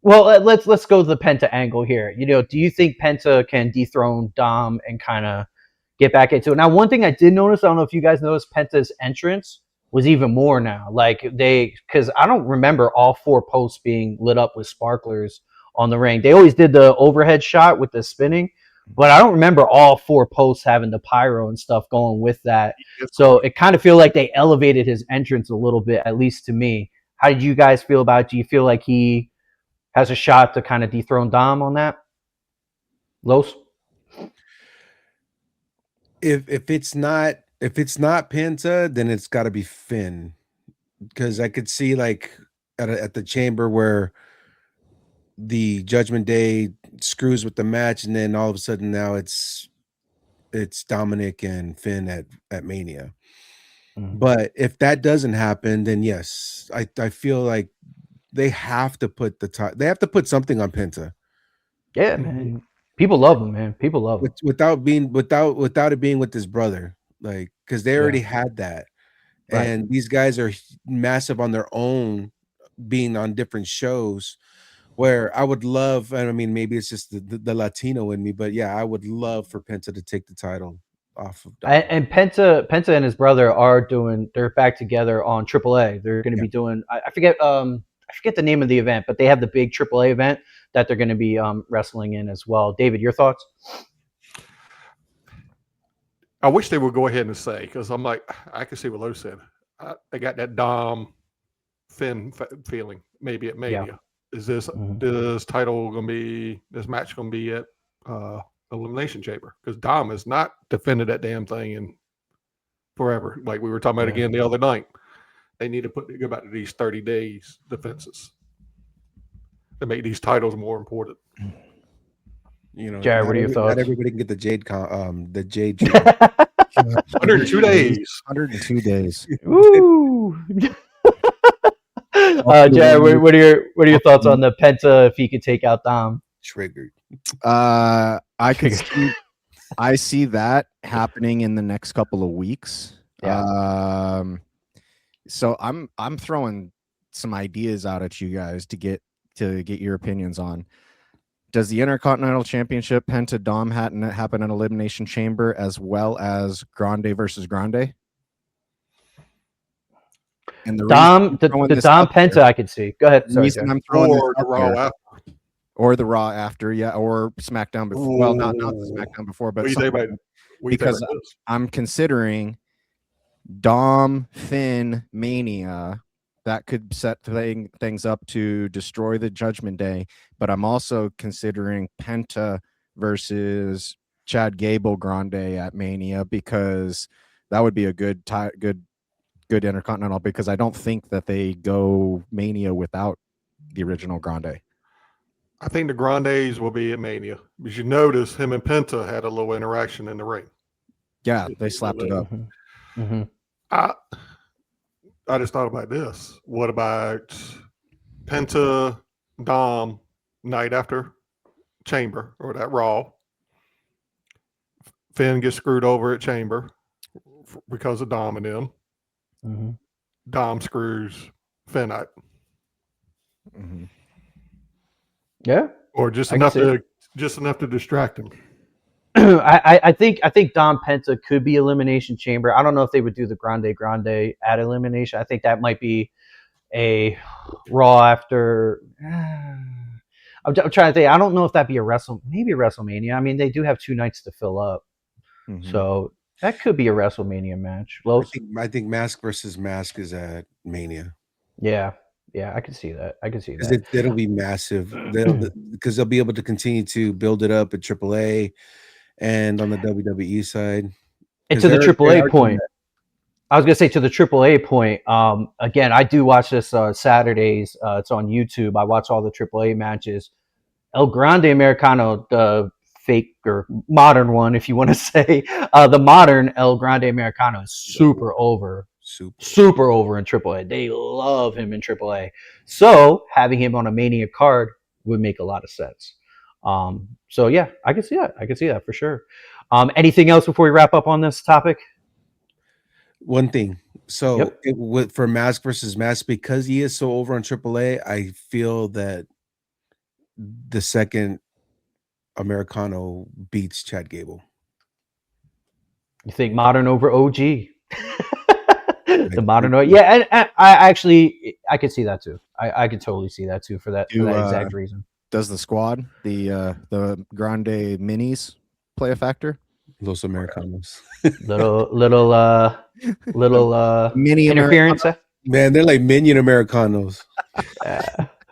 well, let's go to the Penta angle here. Do you think Penta can dethrone Dom and kind of get back into it? Now, one thing I did notice, I don't know if you guys noticed, Penta's entrance was even more now. Like because I don't remember all 4 posts being lit up with sparklers on the ring. They always did the overhead shot with the spinning, but I don't remember all 4 posts having the pyro and stuff going with that. So it kind of feel like they elevated his entrance a little bit, at least to me. How did you guys feel about it? Do you feel like he has a shot to kind of dethrone Dom on that? Los? If it's not Penta, then it's got to be Finn, because I could see like at the chamber where the Judgment Day screws with the match, and then all of a sudden now it's Dominik and Finn at Mania. But if that doesn't happen, then yes, I feel like they have to put they have to put something on Penta. Yeah, man. People love him, man. People love him. Without it being with his brother, like, because they already had that. Right. And these guys are massive on their own, being on different shows, where I would love, and I mean, maybe it's just the Latino in me, but yeah, I would love for Penta to take the title off of Dom. And Penta and his brother they're back together on AAA. They're going to be doing, I forget the name of the event, but they have the big AAA event that they're going to be wrestling in as well. David, your thoughts? I wish they would go ahead and say, because I'm like, I can see what Lo said. I got that Dom Finn feeling maybe at Mania. Yeah. Is this title going to be, this match going to be at Elimination Chamber? Because Dom has not defended that damn thing in forever. Like we were talking about again the other night. They need to go back to these 30 days defenses to make these titles more important. Jared, what are your thoughts? Not everybody can get the Jade. 102 days. 102 days. Ooh. Jared, what are your thoughts on the Penta if he could take out Dom? Triggered. I see that happening in the next couple of weeks. Yeah. So I'm throwing some ideas out at you guys to get your opinions on. Does the Intercontinental Championship Penta Dom happen in Elimination Chamber as well as Grande versus Grande? And the Dom Penta I could see. Go ahead. Sorry, I'm throwing or the Raw after. Or the Raw after, yeah, or SmackDown before. Ooh. Well, not the SmackDown before, but because I'm considering Dom Finn Mania. That could set things up to destroy the Judgment Day, but I'm also considering Penta versus Chad Gable Grande at Mania, because that would be a good Intercontinental, because I don't think that they go Mania without the original Grande. I think the Grandes will be at Mania. Because you notice him and Penta had a little interaction in the ring. Yeah, they slapped it up. Mm-hmm. I just thought about this. What about Penta, Dom, night after Chamber or that Raw? Finn gets screwed over at Chamber because of Dom and them. Mm-hmm. Dom screws Finn out. Mm-hmm. Yeah. Or just I enough can to distract him. I think Dom Penta could be Elimination Chamber. I don't know if they would do the Grande at Elimination. I think that might be a Raw after. I'm trying to think. I don't know if that'd be maybe a WrestleMania. I mean, they do have 2 nights to fill up, so that could be a WrestleMania match. I think mask versus mask is at Mania. Yeah, I can see that. It'll be massive. Because they'll be able to continue to build it up at AAA and on the WWE side. And to the AAA point, I was gonna say to the AAA point. Again, I do watch this Saturdays. It's on YouTube. I watch all the AAA matches. El Grande Americano, the fake or modern one, if you want to say, the modern El Grande Americano is super over in AAA. They love him in AAA. So having him on a Mania card would make a lot of sense. So yeah, I can see that for sure. Anything else before we wrap up on this topic? One thing. So for mask versus mask, because he is so over on AAA, I feel that the second Americano beats Chad Gable. You think modern over OG? The modern, yeah, and I could see that too. I could totally see that too for that exact reason. Does the squad, the Grande minis, play a factor? Los Americanos. little mini interference. Man, they're like minion Americanos.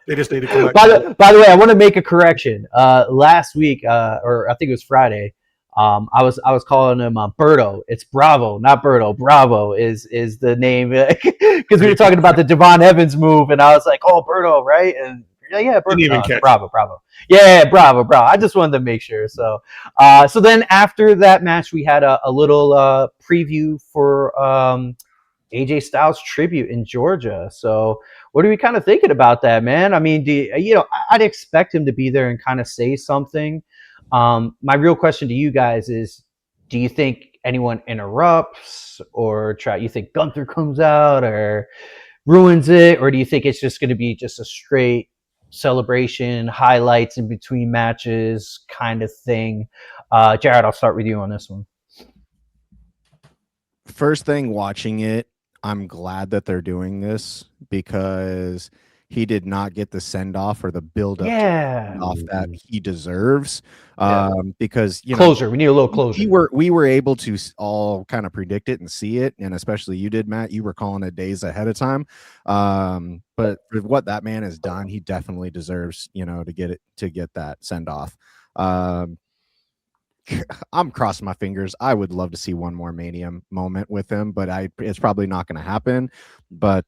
They just need to come back. By the way, I want to make a correction. Last week, or I think it was Friday, I was calling him Berto. It's Bravo, not Berto. Bravo is the name because we were talking about the Jevon Evans move, and I was like, "Oh, Berto, right?" And yeah, Berto. Bravo. Yeah, Bravo. I just wanted to make sure. So, so then after that match, we had a little preview for AJ Styles tribute in Georgia. So, what are we kind of thinking about that, man? I mean, I'd expect him to be there and kind of say something. My real question to you guys is, do you think anyone interrupts, or you think Gunther comes out or ruins it, or do you think it's just going to be just a straight celebration, highlights in between matches kind of thing? Jared, I'll start with you on this one. First thing, watching it, I'm glad that they're doing this because he did not get the send off or the build up off that he deserves. Because closure, we need a little closure. We were able to all kind of predict it and see it, and especially you did, Matt. You were calling it days ahead of time. But for what that man has done, he definitely deserves, to get that send off. I'm crossing my fingers. I would love to see one more Mania moment with him, but it's probably not going to happen. But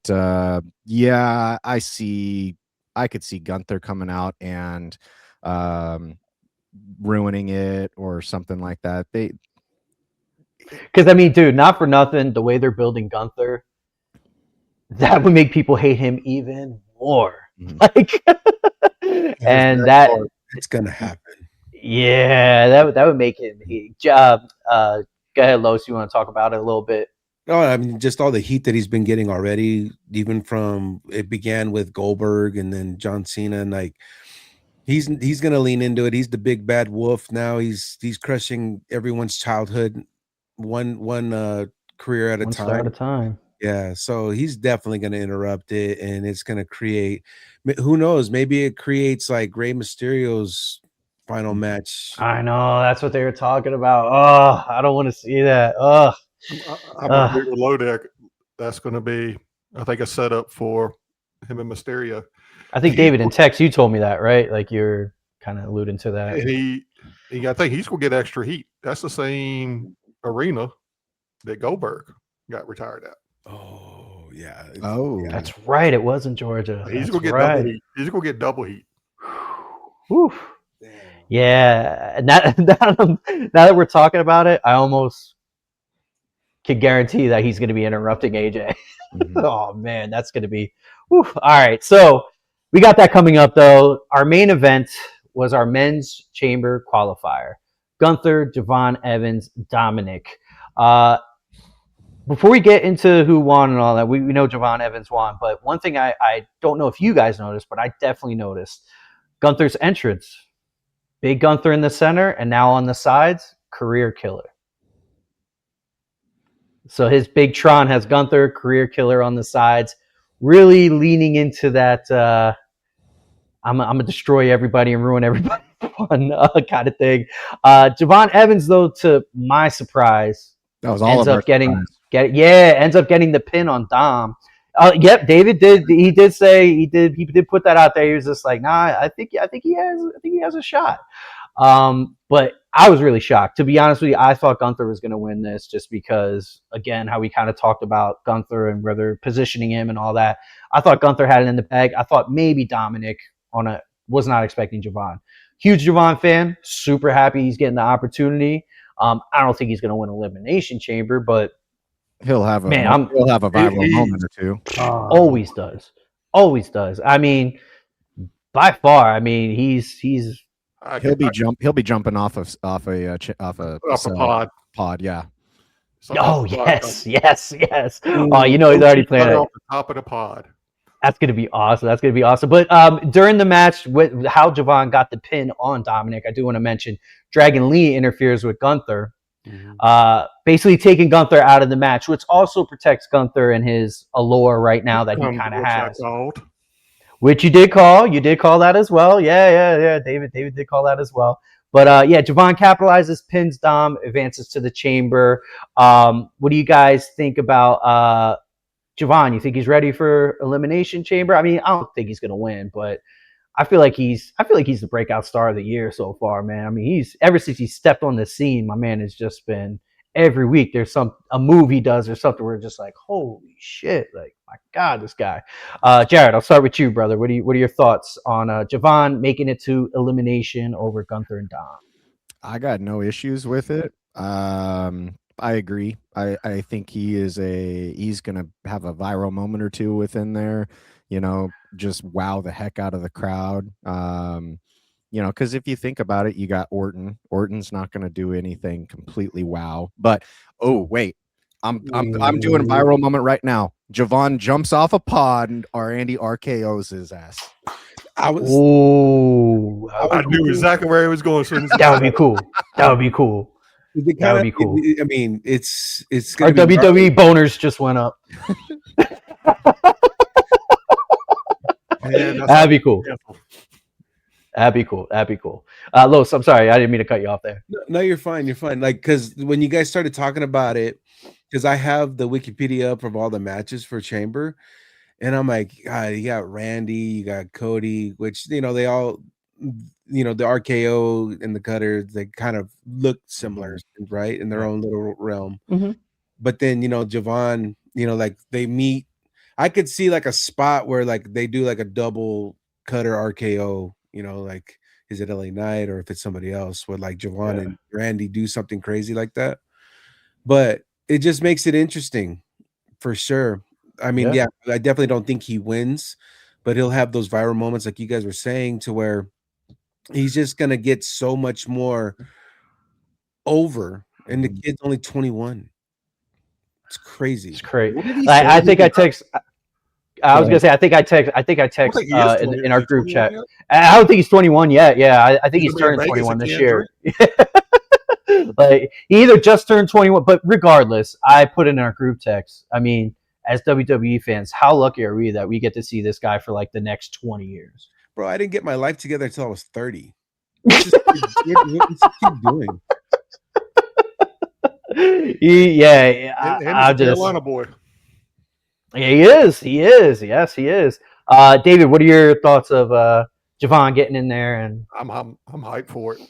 yeah, I could see Gunther coming out and ruining it or something like that. Because I mean, dude, not for nothing, the way they're building Gunther, that would make people hate him even more. Like, and it's gonna happen. Yeah, that would make it. Go ahead, Los. You want to talk about it a little bit? No, I mean, just all the heat that he's been getting already, even from it began with Goldberg and then John Cena, and like he's gonna lean into it. He's the big bad wolf now. He's crushing everyone's childhood, one career at a time. Star at a time. Yeah, so he's definitely going to interrupt it, and it's going to create. Who knows? Maybe it creates like Rey Mysterio's final match. I know, that's what they were talking about. Oh, I don't want to see that. Oh, I'm agree with Lodeck. That's going to be, I think, a setup for him and Mysterio. I think David in text, you told me that, right? Like you're kind of alluding to that. And I think he's going to get extra heat. That's the same arena that Goldberg got retired at. Oh yeah. Oh, that's right. It was in Georgia. He's going to get double heat. He's going to get double heat. Whew. Damn. Yeah, and now that we're talking about it, I almost could guarantee that he's going to be interrupting AJ. Oh man, that's going to be. Whew. All right, so we got that coming up though. Our main event was our men's chamber qualifier. Gunther, Jevon Evans, Dominik. Before we get into who won and all that, we know Jevon Evans won, but one thing I don't know if you guys noticed, but I definitely noticed Gunther's entrance. Big Gunther in the center, and now on the sides, career killer. So his big Tron has Gunther, career killer on the sides, really leaning into that I'm going to destroy everybody and ruin everybody fun kind of thing. Jevon Evans, though, to my surprise, That was all ends of our up getting surprise. ends up getting the pin on Dom. Yep, David did say he did put that out there. He was just like, nah, I think he has a shot. But I was really shocked. To be honest with you, I thought Gunther was going to win this just because, again, how we kind of talked about Gunther and where they're positioning him and all that. I thought Gunther had it in the bag. I thought maybe Dominik was not expecting Jevon. Huge Jevon fan. Super happy he's getting the opportunity. I don't think he's going to win Elimination Chamber, but He'll have a man, viral moment or two. Always does. I mean, by far. I mean, he's He'll be jumping off a pod. Yeah. Yes. Oh, you know he's already playing off the top of the pod. That's gonna be awesome. But during the match, how Jevon got the pin on Dominik, I do want to mention Dragon Lee interferes with Gunther, basically taking Gunther out of the match, which also protects Gunther and his allure right now that he kind of has. Which you did call. You did call that as well. Yeah. David did call that as well. But Jevon capitalizes, pins Dom, advances to the chamber. What do you guys think about Jevon? You think he's ready for Elimination Chamber? I mean, I don't think he's gonna win, but I feel like he's the breakout star of the year so far, man. I mean, he's ever since he stepped on the scene, my man has just been every week there's a move he does or something where we're just like, holy shit, like my God, this guy. Jared, I'll start with you, brother. What are your thoughts on Jevon making it to Elimination over Gunther and Dom? I got no issues with it. I agree. I think he's gonna have a viral moment or two within there, just wow the heck out of the crowd. Because if you think about it, you got Orton. Orton's not gonna do anything completely wow. But oh wait, I'm doing a viral moment right now. Jevon jumps off a pod and Andy RKO's his ass. I knew exactly where he was going. That would be cool. That would be cool. That would be cool. I mean, it's our WWE boners just went up. That'd be cool. That'd be cool. Los, I'm sorry, I didn't mean to cut you off there. No, you're fine. Like, because when you guys started talking about it, because I have the Wikipedia up of all the matches for Chamber, and I'm like, God, you got Randy, you got Cody, which they all, the RKO and the Cutter, they kind of look similar, right, in their own little realm. But then Jevon, like they meet. I could see like a spot where like they do like a double Cutter RKO. Like is it LA Knight or if it's somebody else, where like Jevon and Randy do something crazy like that. But it just makes it interesting for sure. I mean, I definitely don't think he wins, but he'll have those viral moments like you guys were saying, to where he's just gonna get so much more over. And the kid's only 21. It's crazy. It's crazy. I think I text. I was gonna say I think I text in our group chat. I don't think he's 21 yet. Yeah, I think he's turning 21 this year. Like he either just turned 21, but regardless, I put in our group text. I mean, as WWE fans, how lucky are we that we get to see this guy for like the next 20 years? Bro, I didn't get my life together until I was 30. What's this kid doing? I'm just Carolina boy. Yeah, he is. Yes, he is. David, what are your thoughts of Jevon getting in there? And I'm hyped for it.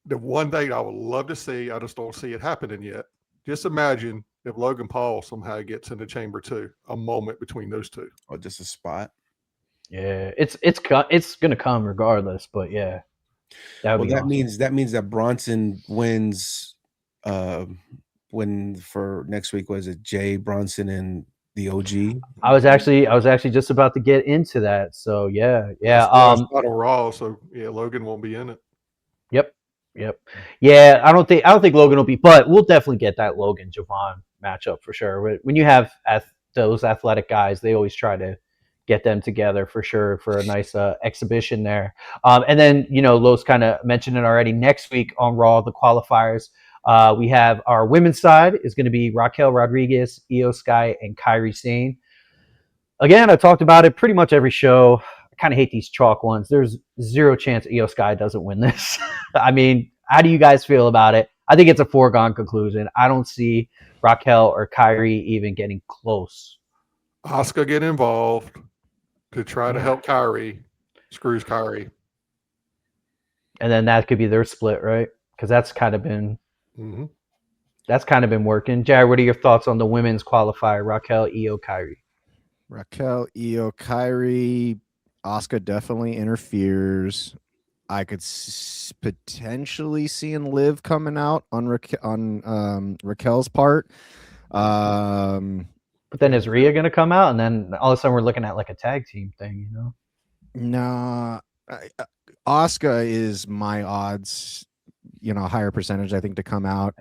The one thing I would love to see, I just don't see it happening yet. Just imagine if Logan Paul somehow gets in the chamber too. A moment between those two. Oh, just a spot. Yeah, it's gonna come regardless, but yeah, that would Well, be that awesome. means that Bronson wins. When for next week was it Jay Bronson and the OG? I was actually just about to get into that. So yeah, That's yeah. the last spot on Raw, so yeah, Logan won't be in it. Yep. Yep. Yeah, I don't think Logan will be, but we'll definitely get that Logan Jevon matchup for sure. When you have those athletic guys, they always try to get them together for sure for a nice exhibition there. And then Los kind of mentioned it already. Next week on Raw, the qualifiers, we have our women's side is going to be Raquel Rodriguez, Io Sky, and Kairi Sane. Again, I talked about it pretty much every show. I kind of hate these chalk ones. There's zero chance Io Sky doesn't win this. I mean, how do you guys feel about it? I think it's a foregone conclusion. I don't see Raquel or Kyrie even getting close. Asuka get involved to try to help Kyrie, screws Kyrie. And then that could be their split, right? Because that's kind of been working. Jared, what are your thoughts on the women's qualifier? Raquel, Io, Kyrie. Raquel, Io, Kyrie, Asuka definitely interferes. I could potentially see Liv coming out on Raquel's part. But then is Rhea going to come out? And then all of a sudden we're looking at like a tag team thing, Nah, Asuka is my odds, higher percentage, I think, to come out.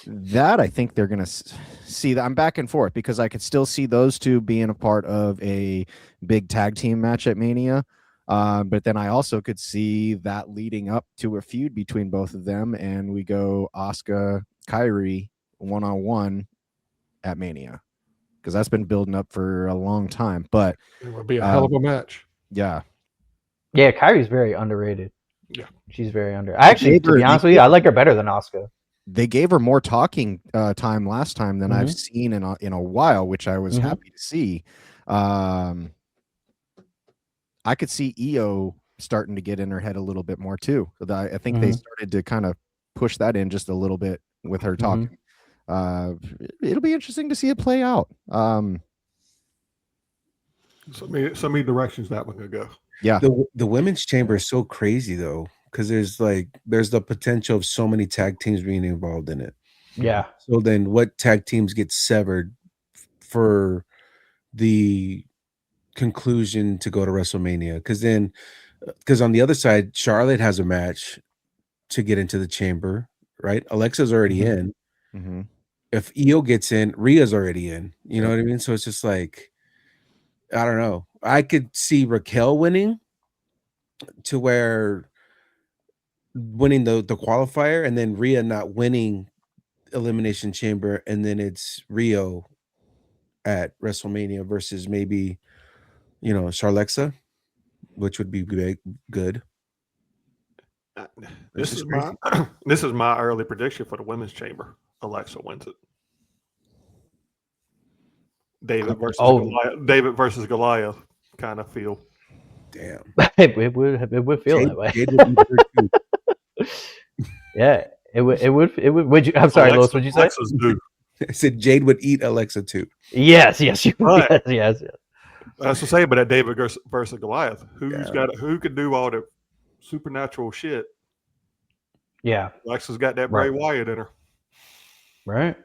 That I think they're going to see that. I'm back and forth because I could still see those two being a part of a big tag team match at Mania. But then I also could see that leading up to a feud between both of them. And we go Asuka, Kyrie 1-on-1 at Mania because that's been building up for a long time. But it would be a hell of a match. Yeah. Yeah, Kyrie's very underrated. Yeah. She's very underrated. Actually, to be honest with you, I like her better than Asuka. They gave her more talking time last time than I've seen in a while, which I was happy to see. I could see Io starting to get in her head a little bit more too. I think they started to kind of push that in just a little bit with her talking. It'll be interesting to see it play out. So many directions that one could go. Yeah. The women's chamber is so crazy though, because there's the potential of so many tag teams being involved in it. Yeah. So then what tag teams get severed for the conclusion to go to WrestleMania? Because on the other side, Charlotte has a match to get into the chamber, right? Alexa's already in. If Io gets in, Rhea's already in. You know what I mean? So it's just like, I don't know. I could see Raquel winning to where winning the qualifier and then Rhea not winning Elimination Chamber, and then it's Rio at WrestleMania versus maybe Charlexa, which would be good. This is my early prediction for the women's chamber. Alexa wins it. David versus Goliath kind of feel. Damn. it would feel that way. Yeah, it would. Would you? I'm sorry, Lois. What'd you say? I said Jade would eat Alexa too. Yes, you would. Right. Yes. That's to say, but at David versus Goliath, who could do all the supernatural shit? Yeah, Alexa's got that Bray Wyatt in her. Right.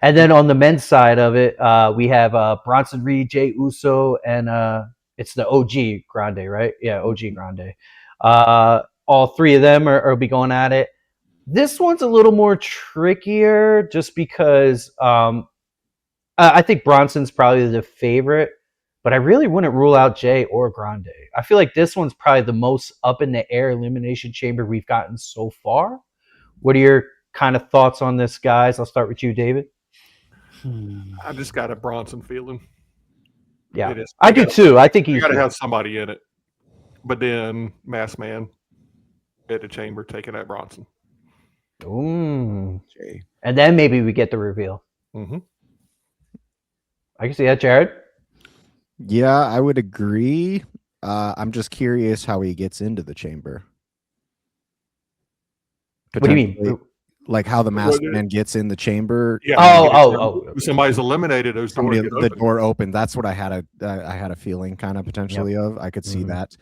And then on the men's side of it, we have Bronson Reed, Jey Uso, and it's the OG Grande, right? Yeah, OG Grande. All three of them are be going at it. This one's a little more trickier just because I think Bronson's probably the favorite, but I really wouldn't rule out Jey or Grande. I feel like this one's probably the most up in the air elimination chamber we've gotten so far. What are your kind of thoughts on this, guys? I'll start with you, David. I just got a Bronson feeling. Yeah, I do too. I think you got to have somebody in it. But then Masked Man at the chamber taking that Bronson. Ooh. And then maybe we get the reveal. I can see that, Jared. Yeah, I would agree. I'm just curious how he gets into the chamber. What do you mean? like how the masked man gets in the chamber. Yeah. Oh. Somebody's eliminated. Those doors get The open. door opened. That's what I had a feeling kind of potentially of. I could see that.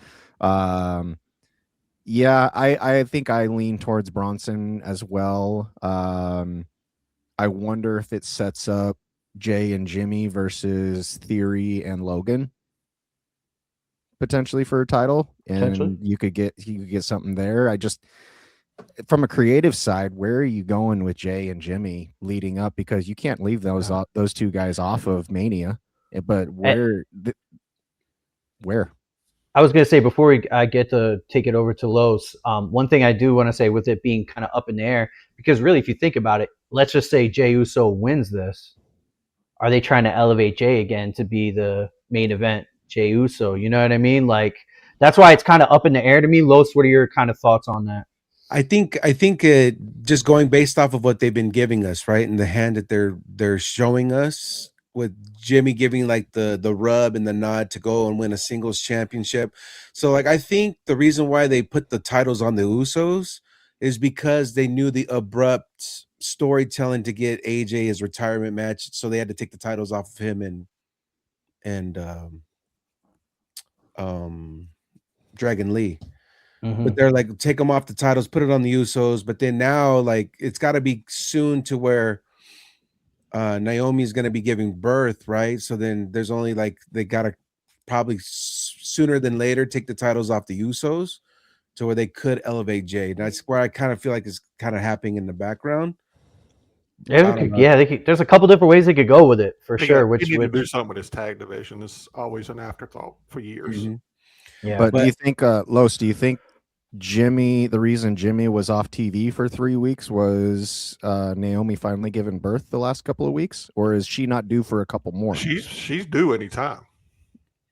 Yeah, I think I lean towards Bronson as well. I wonder if it sets up Jay and Jimmy versus Theory and Logan potentially for a title, and you could get something there. I just, from a creative side, where are you going with Jay and Jimmy leading up? Because you can't leave those two guys off of Mania. But where? I was going to say, before I get to take it over to Los, one thing I do want to say with it being kind of up in the air, because really, if you think about it, let's just say Jey Uso wins this. Are they trying to elevate Jay again to be the main event, Jey Uso? You know what I mean? Like, that's why it's kind of up in the air to me. Los, what are your kind of thoughts on that? I think just going based off of what they've been giving us, right, and the hand that they're showing us, with Jimmy giving like the rub and the nod to go and win a singles championship. So like, I think the reason why they put the titles on the Usos is because they knew the abrupt storytelling to get AJ his retirement match. So they had to take the titles off of him and Dragon Lee. But they're like, take them off the titles, put it on the Usos. But then now, like, it's got to be soon to where Naomi's going to be giving birth, right? So then there's only like, they got to probably sooner than later take the titles off the Usos to where they could elevate Jay. That's where I kind of feel like it's kind of happening in the background. There's a couple different ways they could go with it for sure. Which need to do something with this tag division. It's always an afterthought for years. Yeah, but do you think, Los? Do you think Jimmy, the reason Jimmy was off TV for 3 weeks was Naomi finally giving birth the last couple of weeks, or is she not due for a couple more? She's due anytime.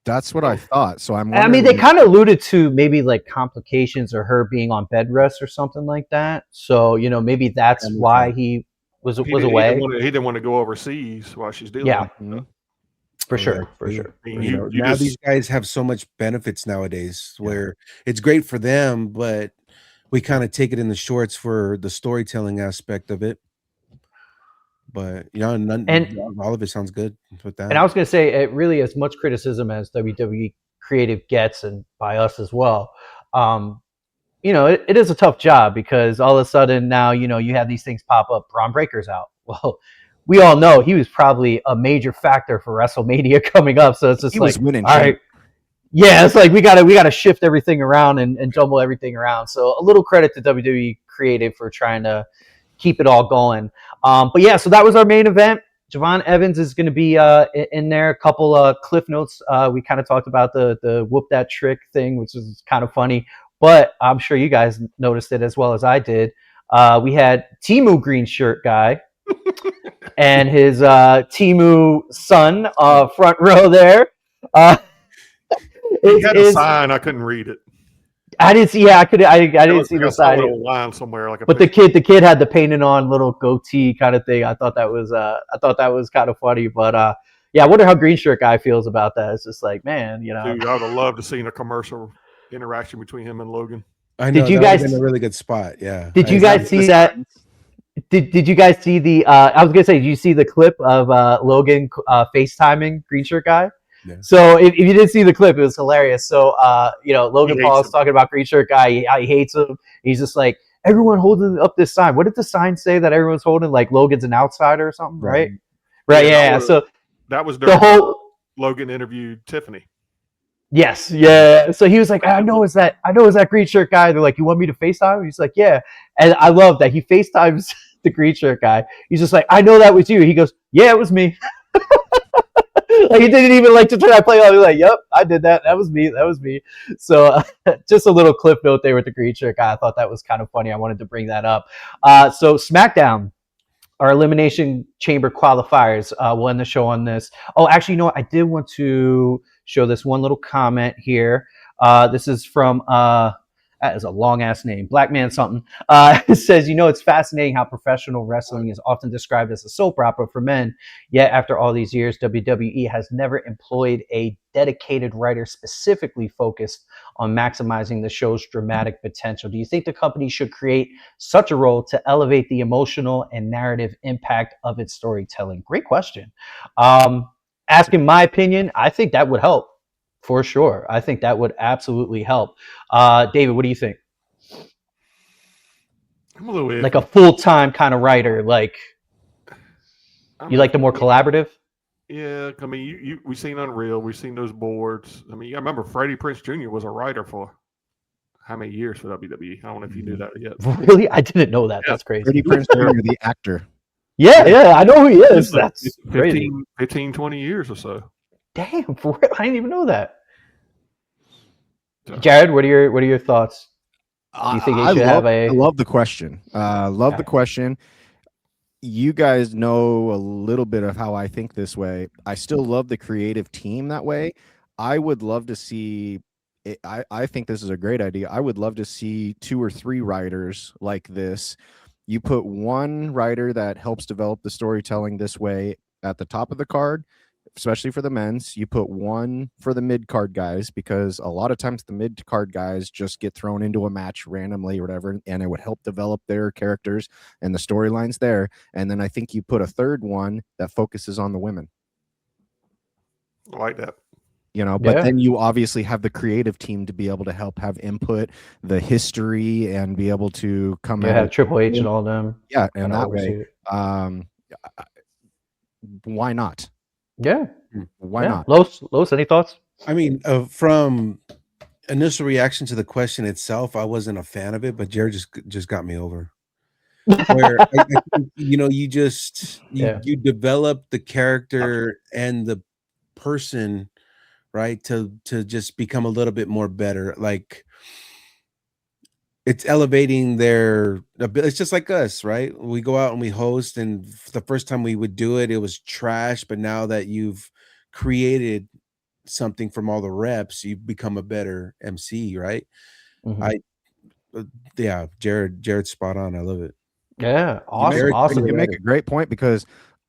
That's what I thought. So I'm. I mean, they kind of alluded to maybe like complications or her being on bed rest or something like that. So maybe that's why he was away. He didn't want to go overseas while she's dealing. Yeah. With For sure. Now these guys have so much benefits nowadays where it's great for them, but we kind of take it in the shorts for the storytelling aspect of it. But all of it sounds good with that. And I was going to say, it really, as much criticism as WWE creative gets, and by us as well, it is a tough job, because all of a sudden now, you have these things pop up. Braun Breaker's out. Well, we all know he was probably a major factor for WrestleMania coming up. So it's just was winning. All right. Yeah, it's like we gotta shift everything around and jumble everything around. So a little credit to WWE creative for trying to keep it all going. But yeah, so that was our main event. Jevon Evans is going to be in there. A couple cliff notes. We kind of talked about the whoop that trick thing, which is kind of funny, but I'm sure you guys noticed it as well as I did. We had Timu Green Shirt Guy and his Timu son front row there. He had a sign. I couldn't read it. I didn't see. Yeah, I didn't see the sign. A little line somewhere, like. But the kid had the painted on little goatee kind of thing. I thought that was kind of funny. But yeah, I wonder how Green Shirt Guy feels about that. It's just like, man, Dude, I would have loved to see a commercial interaction between him and Logan. I know. Did you guys in a really good spot? Yeah. Did you guys see that? Did you guys see the? I was gonna say, did you see the clip of Logan FaceTiming Green Shirt Guy? Yeah. So if you didn't see the clip, it was hilarious. So Logan Paul's talking about Green Shirt Guy. He hates him. He's just like, everyone holding up this sign. What did the sign say that everyone's holding? Like Logan's an outsider or something, right? Right. Yeah. So that was the whole Logan interviewed Tiffany. Yes. Yeah. So he was like, I know it's that Green Shirt Guy. They're like, you want me to FaceTime? He's like, yeah. And I love that he FaceTimes the Green Shirt Guy. He's just like, I know that was you. He goes, yeah, it was me. Like, he didn't even like to try to play off. He's like, yep, I did that. That was me. So just a little clip note there with the Green Shirt Guy. I thought that was kind of funny. I wanted to bring that up. So SmackDown, our Elimination Chamber qualifiers, will end the show on this. Oh, actually, you know what? I did want to show this one little comment here. This is from That is a long ass name. Black Man something. Says, it's fascinating how professional wrestling is often described as a soap opera for men. Yet after all these years, WWE has never employed a dedicated writer specifically focused on maximizing the show's dramatic potential. Do you think the company should create such a role to elevate the emotional and narrative impact of its storytelling? Great question. Asking my opinion, I think that would help. For sure. I think that would absolutely help. David, what do you think? I'm a little iffy. Like a full-time kind of writer, like you like the more collaborative? Yeah, I mean, we've seen Unreal, we've seen those boards. I mean, I remember Freddie Prinze Jr. was a writer for how many years for WWE? I don't know if you knew that yet. Really? I didn't know that. Yeah. That's crazy. Freddie Prinze Jr., the actor. Yeah, I know who he is. Like That's crazy. 15, 20 years or so. Damn, for real? I didn't even know that. Jared, what are your thoughts? Do you think he should have a? I love the question. The question. You guys know a little bit of how I think this way. I still love the creative team that way. I would love to see. I think this is a great idea. I would love to see 2 or 3 writers like this. You put one writer that helps develop the storytelling this way at the top of the card, especially for the men's. You put one for the mid-card guys, because a lot of times the mid-card guys just get thrown into a match randomly or whatever, and it would help develop their characters and the storylines there. And then I think you put a third one that focuses on the women. I like that. But then you obviously have the creative team to be able to help have input, the history, and be able to come out. Have Triple H and all them. Yeah, and that way, why not? Yeah. Why not? Los, any thoughts? I mean, from initial reaction to the question itself, I wasn't a fan of it, but Jared just got me over. Where I think, you develop the character and the person, right, to just become a little bit more better. Like, it's elevating their ability. It's just like us, right? We go out and we host, and the first time we would do it, it was trash. But now that you've created something from all the reps, you've become a better MC, right? Mm-hmm. Jared's spot on. I love it. Yeah, awesome. You make a great point, because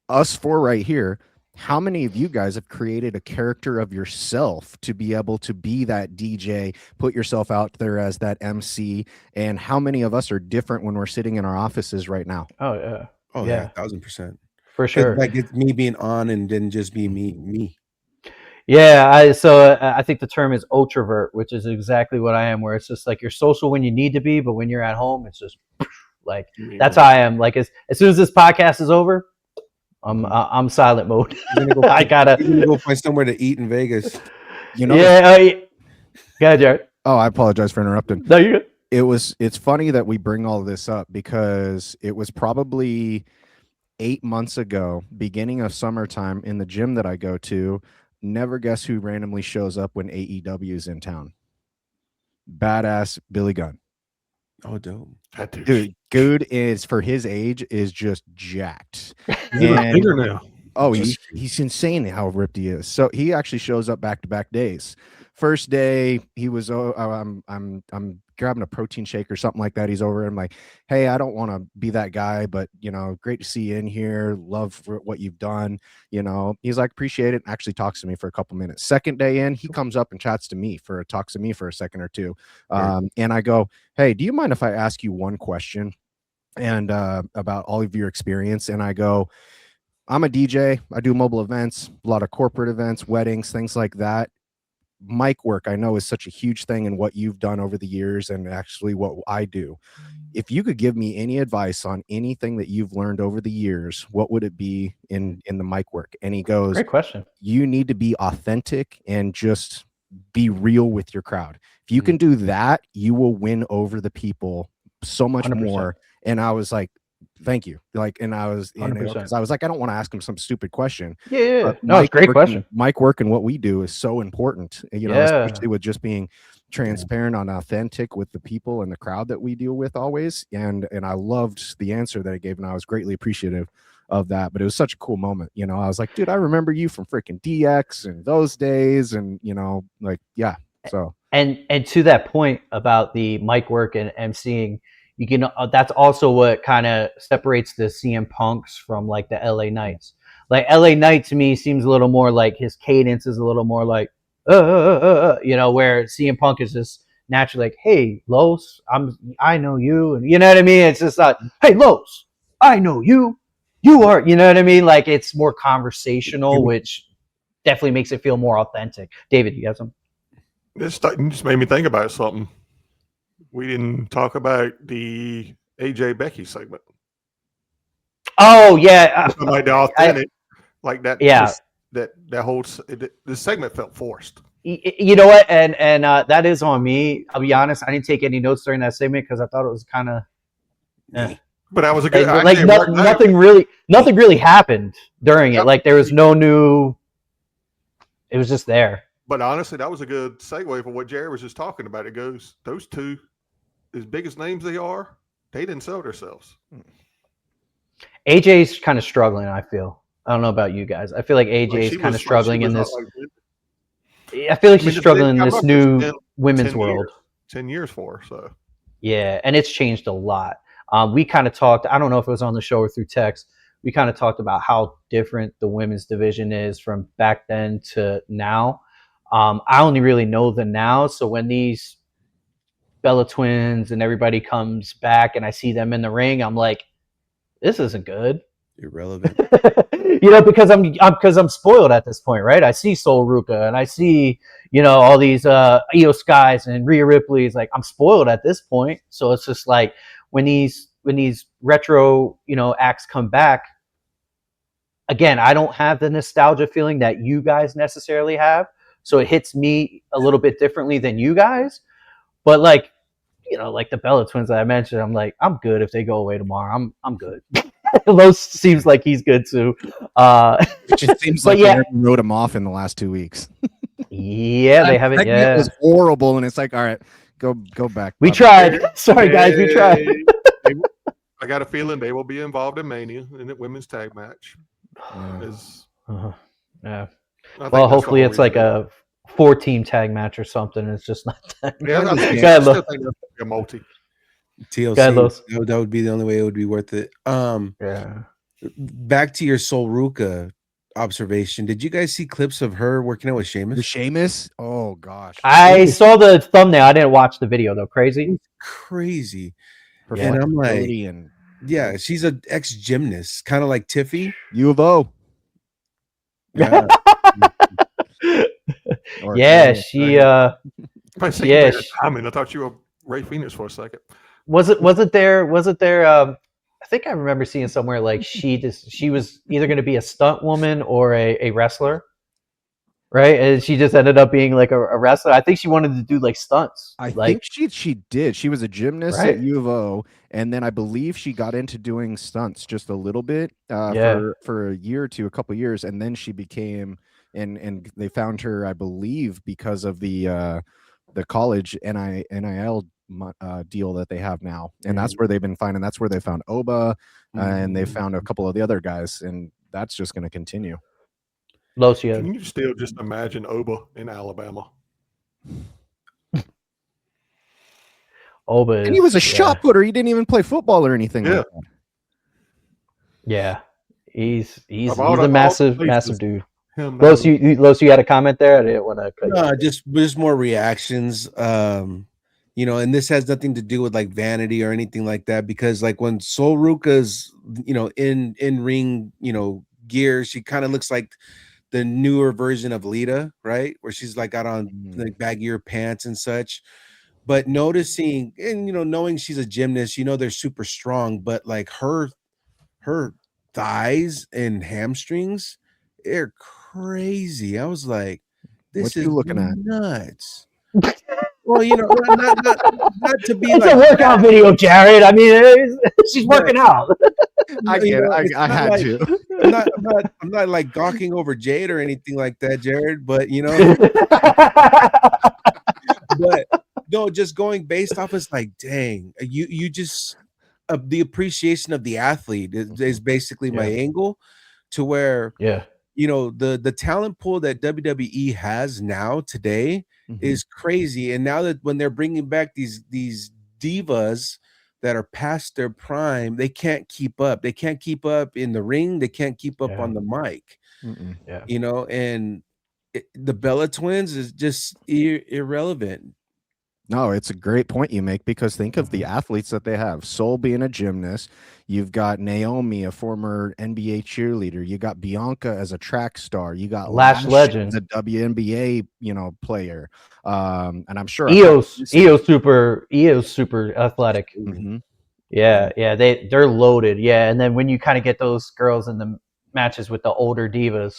us 4 right here, how many of you guys have created a character of yourself to be able to be that DJ, put yourself out there as that MC? And how many of us are different when we're sitting in our offices right now? Oh yeah, 1000%. For sure. Like, it's me being on and then just be me. Yeah, I think the term is ultravert, which is exactly what I am, where it's just like you're social when you need to be, but when you're at home, it's just like, that's how I am. Like, as soon as this podcast is over, I'm silent mode. I gotta go find somewhere to eat in Vegas. Yeah, Jared. Oh, I apologize for interrupting. No, you're good. It's funny that we bring all this up, because it was probably 8 months ago, beginning of summertime, in the gym that I go to. Never guess who randomly shows up when AEW is in town. Badass Billy Gunn. Oh, dope. Dude is, for his age, is just jacked. Bigger now. Oh, he's insane how ripped he is. So he actually shows up back-to-back days. First day, he was, I'm grabbing a protein shake or something like that. He's over, and I'm like, hey, I don't want to be that guy, but, great to see you in here. Love what you've done. He's like, appreciate it. Actually talks to me for a couple minutes. Second day in, he comes up and talks to me for a second or two. And I go, hey, do you mind if I ask you one question and about all of your experience? And I go, I'm a DJ. I do mobile events, a lot of corporate events, weddings, things like that. Mic work, I know, is such a huge thing in what you've done over the years, and actually what I do. If you could give me any advice on anything that you've learned over the years, what would it be in the mic work? And he goes, great question. You need to be authentic and just be real with your crowd. If you can do that, you will win over the people so much 100%. More. And I was like, thank you. And I was, because I was like, I don't want to ask him some stupid question. Yeah. No, it's a great question. Mic work and what we do is so important, especially with just being transparent and authentic with the people and the crowd that we deal with always. And I loved the answer that I gave, and I was greatly appreciative of that. But it was such a cool moment. I was like, dude, I remember you from freaking DX and those days. And, So And to that point about the mic work and emceeing, you can that's also what kind of separates the CM Punks from like the LA Knights. Like LA Knight to me seems a little more like his cadence is a little more like you know, where CM Punk is just naturally like, hey Los, I know you, and you know what I mean. It's just like, hey Los, I know you, you are, you know what I mean. Like it's more conversational, which definitely makes it feel more authentic. David, you have some? This just made me think about something. We didn't talk about the AJ Becky segment. Oh yeah, Like the authentic, like that. Yeah. That whole the segment felt forced. You know what, and that is on me. I'll be honest, I didn't take any notes during that segment because I thought it was kind of But that was a good. like nothing really happened during it. Like there was no new. It was just there. But honestly, that was a good segue for what Jared was just talking about. It goes, those two, as big as names they are, they didn't sell themselves. AJ's kind of struggling, I feel. I don't know about you guys. I feel like AJ's kind of struggling in this. I feel like she's struggling in this new women's world. 10 years for her, so. Yeah, and it's changed a lot. We kind of talked, I don't know if it was on the show or through text, we kind of talked about how different the women's division is from back then to now. I only really know the now, so when these Bella Twins and everybody comes back and I see them in the ring, I'm like, this isn't good. Irrelevant. You know, because I'm spoiled at this point, right? I see Sol Ruka and I see, you know, all these Io Skies and Rhea Ripley's. Like I'm spoiled at this point, so it's just like when these retro, you know, acts come back. Again, I don't have the nostalgia feeling that you guys necessarily have, so it hits me a little bit differently than you guys. But like, you know, like the Bella Twins that I mentioned, I'm like, I'm good if they go away tomorrow. I'm good. Los seems like he's good too. It just seems like yeah, they wrote him off in the last 2 weeks. Yeah, they haven't. It was horrible, and it's like, all right, go back. We tried. Sorry, guys, we tried. I got a feeling they will be involved in Mania in the women's tag match. Yeah. Well, hopefully it's like a 4-team tag match or something. It's just not that. Yeah, I still think that's a multi. TLC, that would be the only way it would be worth it. Yeah. Back to your Sol Ruka observation. Did you guys see clips of her working out with Sheamus? The Sheamus? Oh gosh. I saw the thumbnail. I didn't watch the video though. Crazy. And I'm like, yeah, she's an ex-gymnast, kind of like Tiffy. U of O. Yeah. Yeah, she I mean, I thought you were Ray Phoenix for a second. Was it there I think I remember seeing somewhere like she was either going to be a stunt woman or a wrestler, right? And she just ended up being like a wrestler. I think she wanted to do like stunts. I think she did. She was a gymnast at U of O, and then I believe she got into doing stunts just a little bit for a year or two, a couple years, and then she became and they found her, I believe, because of the college NIL deal that they have now, and that's where they've been finding. That's where they found Oba, and they found a couple of the other guys, and that's just going to continue. Can you still just imagine Oba in Alabama? Oba, and he was a shot putter. He didn't even play football or anything. Yeah, like that. Yeah, he's a massive dude. Los, you had a comment there? I didn't want to. No, just more reactions. You know, and this has nothing to do with like vanity or anything like that, because like when Sol Ruka's, you know, in ring, you know, gear, she kind of looks like the newer version of Lita, right? Where she's like got on like baggier pants and such. But noticing and, you know, knowing she's a gymnast, you know, they're super strong, but like her thighs and hamstrings, they're crazy. I was like, this is looking at nuts. Well, you know, not to be. It's like a workout video, Jared. I mean, she's working out. I get it. I had like, to. I'm not like gawking over Jade or anything like that, Jared. But you know, but no, just going based off, it's like, dang, you just the appreciation of the athlete is basically my angle, to where you know, the talent pool that WWE has now today is crazy. And now that when they're bringing back these divas that are past their prime, they can't keep up. They can't keep up in the ring. They can't keep up on the mic. Yeah. You know, and the Bella Twins is just irrelevant. No, it's a great point you make, because think of the athletes that they have. Sol being a gymnast. You've got Naomi, a former NBA cheerleader. You got Bianca as a track star. You got Lash Legend, the WNBA, player. And I'm sure EO's super athletic. Yeah, they're loaded. Yeah, and then when you kind of get those girls in the matches with the older divas,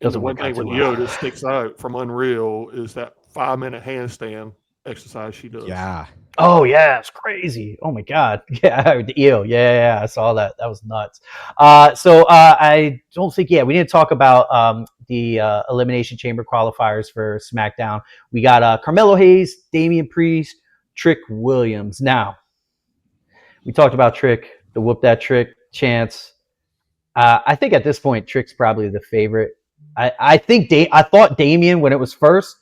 and the one thing with Io that sticks out from Unreal is that 5-minute handstand exercise she does. Yeah. Oh yeah, it's crazy. Oh my god. Yeah, the Io. Yeah, I saw that. That was nuts. So I don't think we didn't talk about the Elimination Chamber qualifiers for SmackDown. We got Carmelo Hayes, Damian Priest, Trick Williams. Now, we talked about Trick, the whoop that Trick chance. I think at this point, Trick's probably the favorite. I thought Damian when it was first,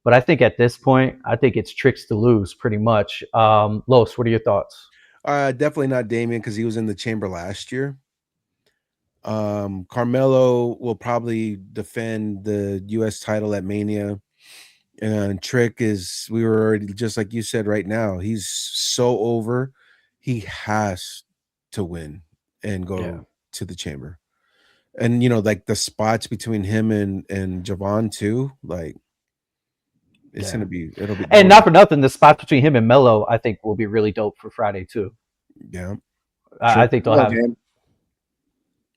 but I think at this point, I think it's Trick's to lose pretty much. Los, what are your thoughts? Definitely not Damian, because he was in the chamber last year. Carmelo will probably defend the U.S. title at Mania. And Trick we were already, just like you said right now, he's so over. He has to win and go to the chamber. And, like the spots between him and Jevon too, like it's it'll be and not for nothing, the spots between him and Melo I think will be really dope for Friday too. Yeah. I think they'll have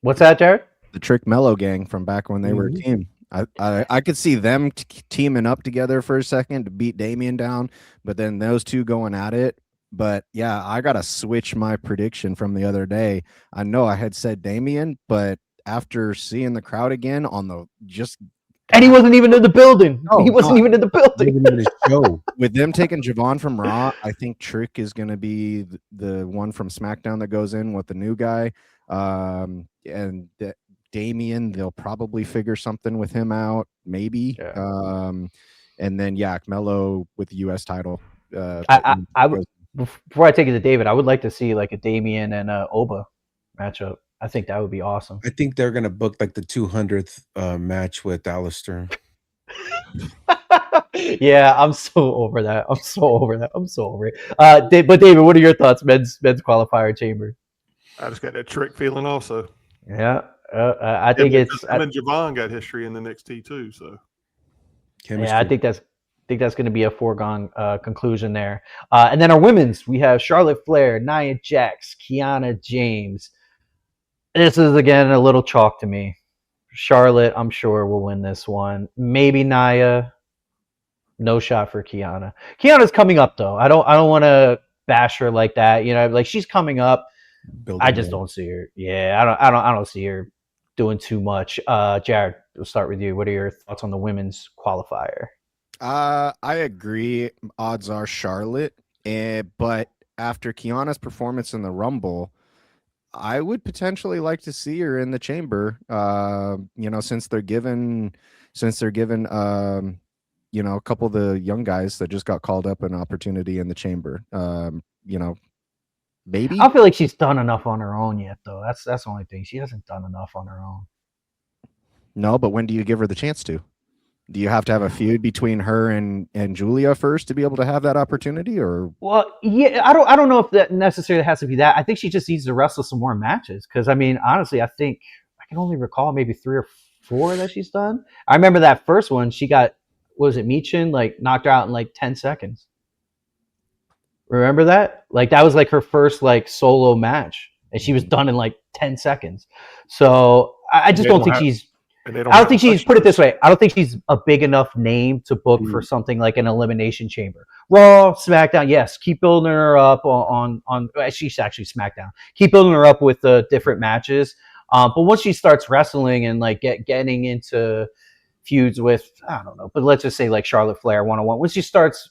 What's that, Jared? The Trick Mello gang from back when they were a team. I could see them teaming up together for a second to beat Damian down, but then those two going at it. But yeah, I gotta switch my prediction from the other day. I know I had said Damian, but after seeing the crowd again and he wasn't even in the building. He wasn't even in the building. Even in his show. With them taking Jevon from Raw, I think Trick is going to be the one from SmackDown that goes in with the new guy. And Damian, they'll probably figure something with him out, maybe. Yeah. And then Melo with the U.S. title. I would, before I take it to David, I would like to see like a Damian and Oba matchup. I think that would be awesome. I think they're gonna book like the 200th match with Alistair. Yeah, I'm so over that. I'm so over it. But David, what are your thoughts? Men's qualifier chamber. I just got that Trick feeling also. Yeah, I think it's. And then Jevon got history in the NXT too, so. Chemistry. Yeah, I think that's going to be a foregone conclusion there. And then our women's, we have Charlotte Flair, Nia Jax, Kiana James. This is, again, a little chalk to me. Charlotte, I'm sure, will win this one. Maybe Nia. No shot for Kiana. Kiana's coming up, though. I don't want to bash her like that. Like she's coming up. I just don't see her. Yeah, I don't see her doing too much. Jared, we'll start with you. What are your thoughts on the women's qualifier? I agree. Odds are Charlotte. But after Kiana's performance in the Rumble, I would potentially like to see her in the chamber. Since they're given a couple of the young guys that just got called up an opportunity in the chamber. Maybe. I feel like she's done enough on her own yet, though. That's the only thing. She hasn't done enough on her own. No, but when do you give her the chance to? Do you have to have a feud between her and Julia first to be able to have that opportunity, or? Well, yeah, I don't know if that necessarily has to be that. I think she just needs to wrestle some more matches because, I mean, honestly, I think I can only recall maybe 3 or 4 that she's done. I remember that first one she got, was it Michin, like knocked her out in like 10 seconds. Remember that? Like that was like her first like solo match, and she was done in like 10 seconds. So I just don't think she's. I don't think she's, put it this way, I don't think she's a big enough name to book for something like an Elimination Chamber. Raw, SmackDown, yes, keep building her up on she's actually SmackDown. Keep building her up with the different matches. But once she starts wrestling and like getting into feuds with, I don't know, but let's just say like Charlotte Flair 101, once she starts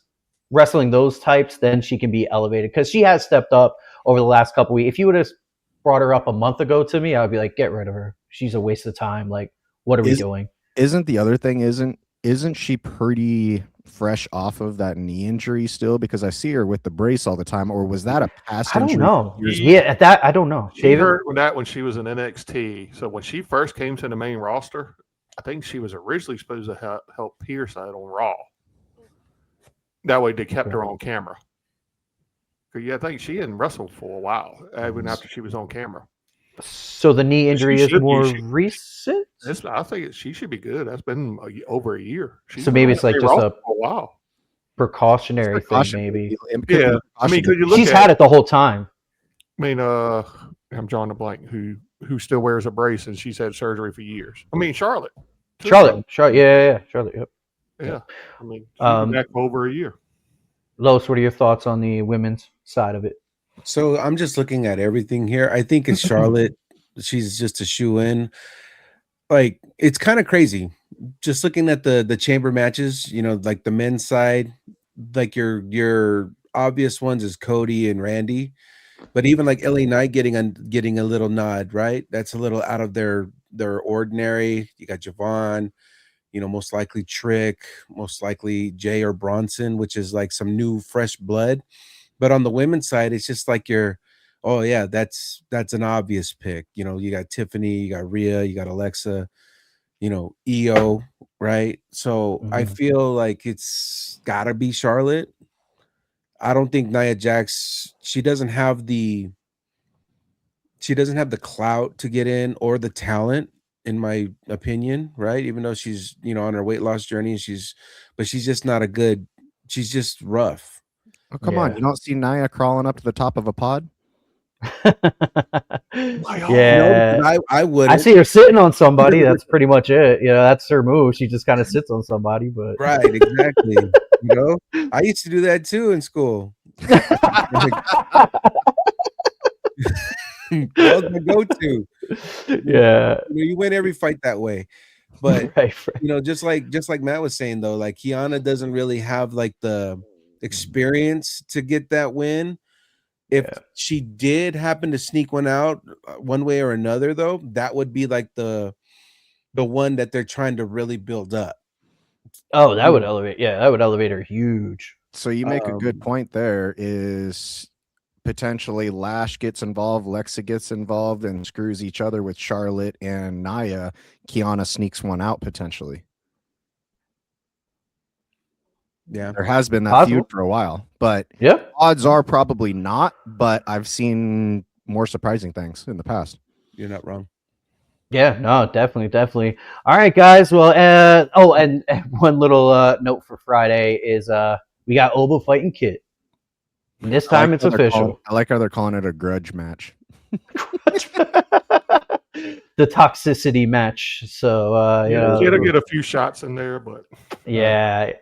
wrestling those types, then she can be elevated because she has stepped up over the last couple weeks. If you would have brought her up a month ago to me, I would be like, get rid of her. She's a waste of time. Like, what are we doing? Isn't the other thing, isn't she pretty fresh off of that knee injury still? Because I see her with the brace all the time, or was that a past I don't injury? know. Yeah, at that, I don't know. She David? hurt with that when she was in NXT. So when she first came to the main roster, I think she was originally supposed to help Pierce out on Raw. That way they kept her on camera. Yeah, I think she hadn't wrestled for a while, even after she was on camera. So the knee injury is more recent? I think she should be good. That's been over a year. So maybe it's like just a while. precautionary thing, maybe. Yeah, I mean, could you look she's had it the whole time. I mean, I'm drawing a blank. Who still wears a brace and she's had surgery for years. I mean, Charlotte. Charlotte, yeah, Charlotte. Yep. Yeah, I mean, she's been back for over a year. Los, what are your thoughts on the women's side of it? So I'm just looking at everything here. I think it's Charlotte. She's just a shoe-in. Like, it's kind of crazy. Just looking at the chamber matches, you know, like the men's side, like your obvious ones is Cody and Randy. But even like LA Knight getting a little nod, right? That's a little out of their ordinary. You got Jevon, you know, most likely Trick, most likely Jay or Bronson, which is like some new fresh blood. But on the women's side, it's just like oh yeah, that's an obvious pick. You know, you got Tiffany, you got Rhea, you got Alexa, you know, EO, right? So I feel like it's gotta be Charlotte. I don't think Nia Jax, she doesn't have the clout to get in or the talent, in my opinion, right? Even though she's, you know, on her weight loss journey, and she's just not she's just rough. Oh, come on. You don't see Nia crawling up to the top of a pod? Yeah. No, I would. I see her sitting on somebody. That's pretty much it. You know, that's her move. She just kind of sits on somebody. But right, exactly. You know, I used to do that too in school. That was my go-to. Yeah. You win every fight that way. But right. You know, just like Matt was saying though, like Kiana doesn't really have like the experience to get that win. If she did happen to sneak one out one way or another, though, that would be like the one that they're trying to really build up. Oh, that would elevate. Yeah, that would elevate her huge. So you make a good point there. Is potentially Lash gets involved, Lexa gets involved, and screws each other with Charlotte and Nia. Kiana sneaks one out potentially. Yeah, there has been that feud for a while, but odds are probably not. But I've seen more surprising things in the past. You're not wrong. Yeah, no, definitely. All right, guys. Well, and one little note for Friday is we got Oba fighting Kit. And this time it's official. I like how they're calling it a grudge match. The toxicity match. So you know, it'll get a few shots in there, but that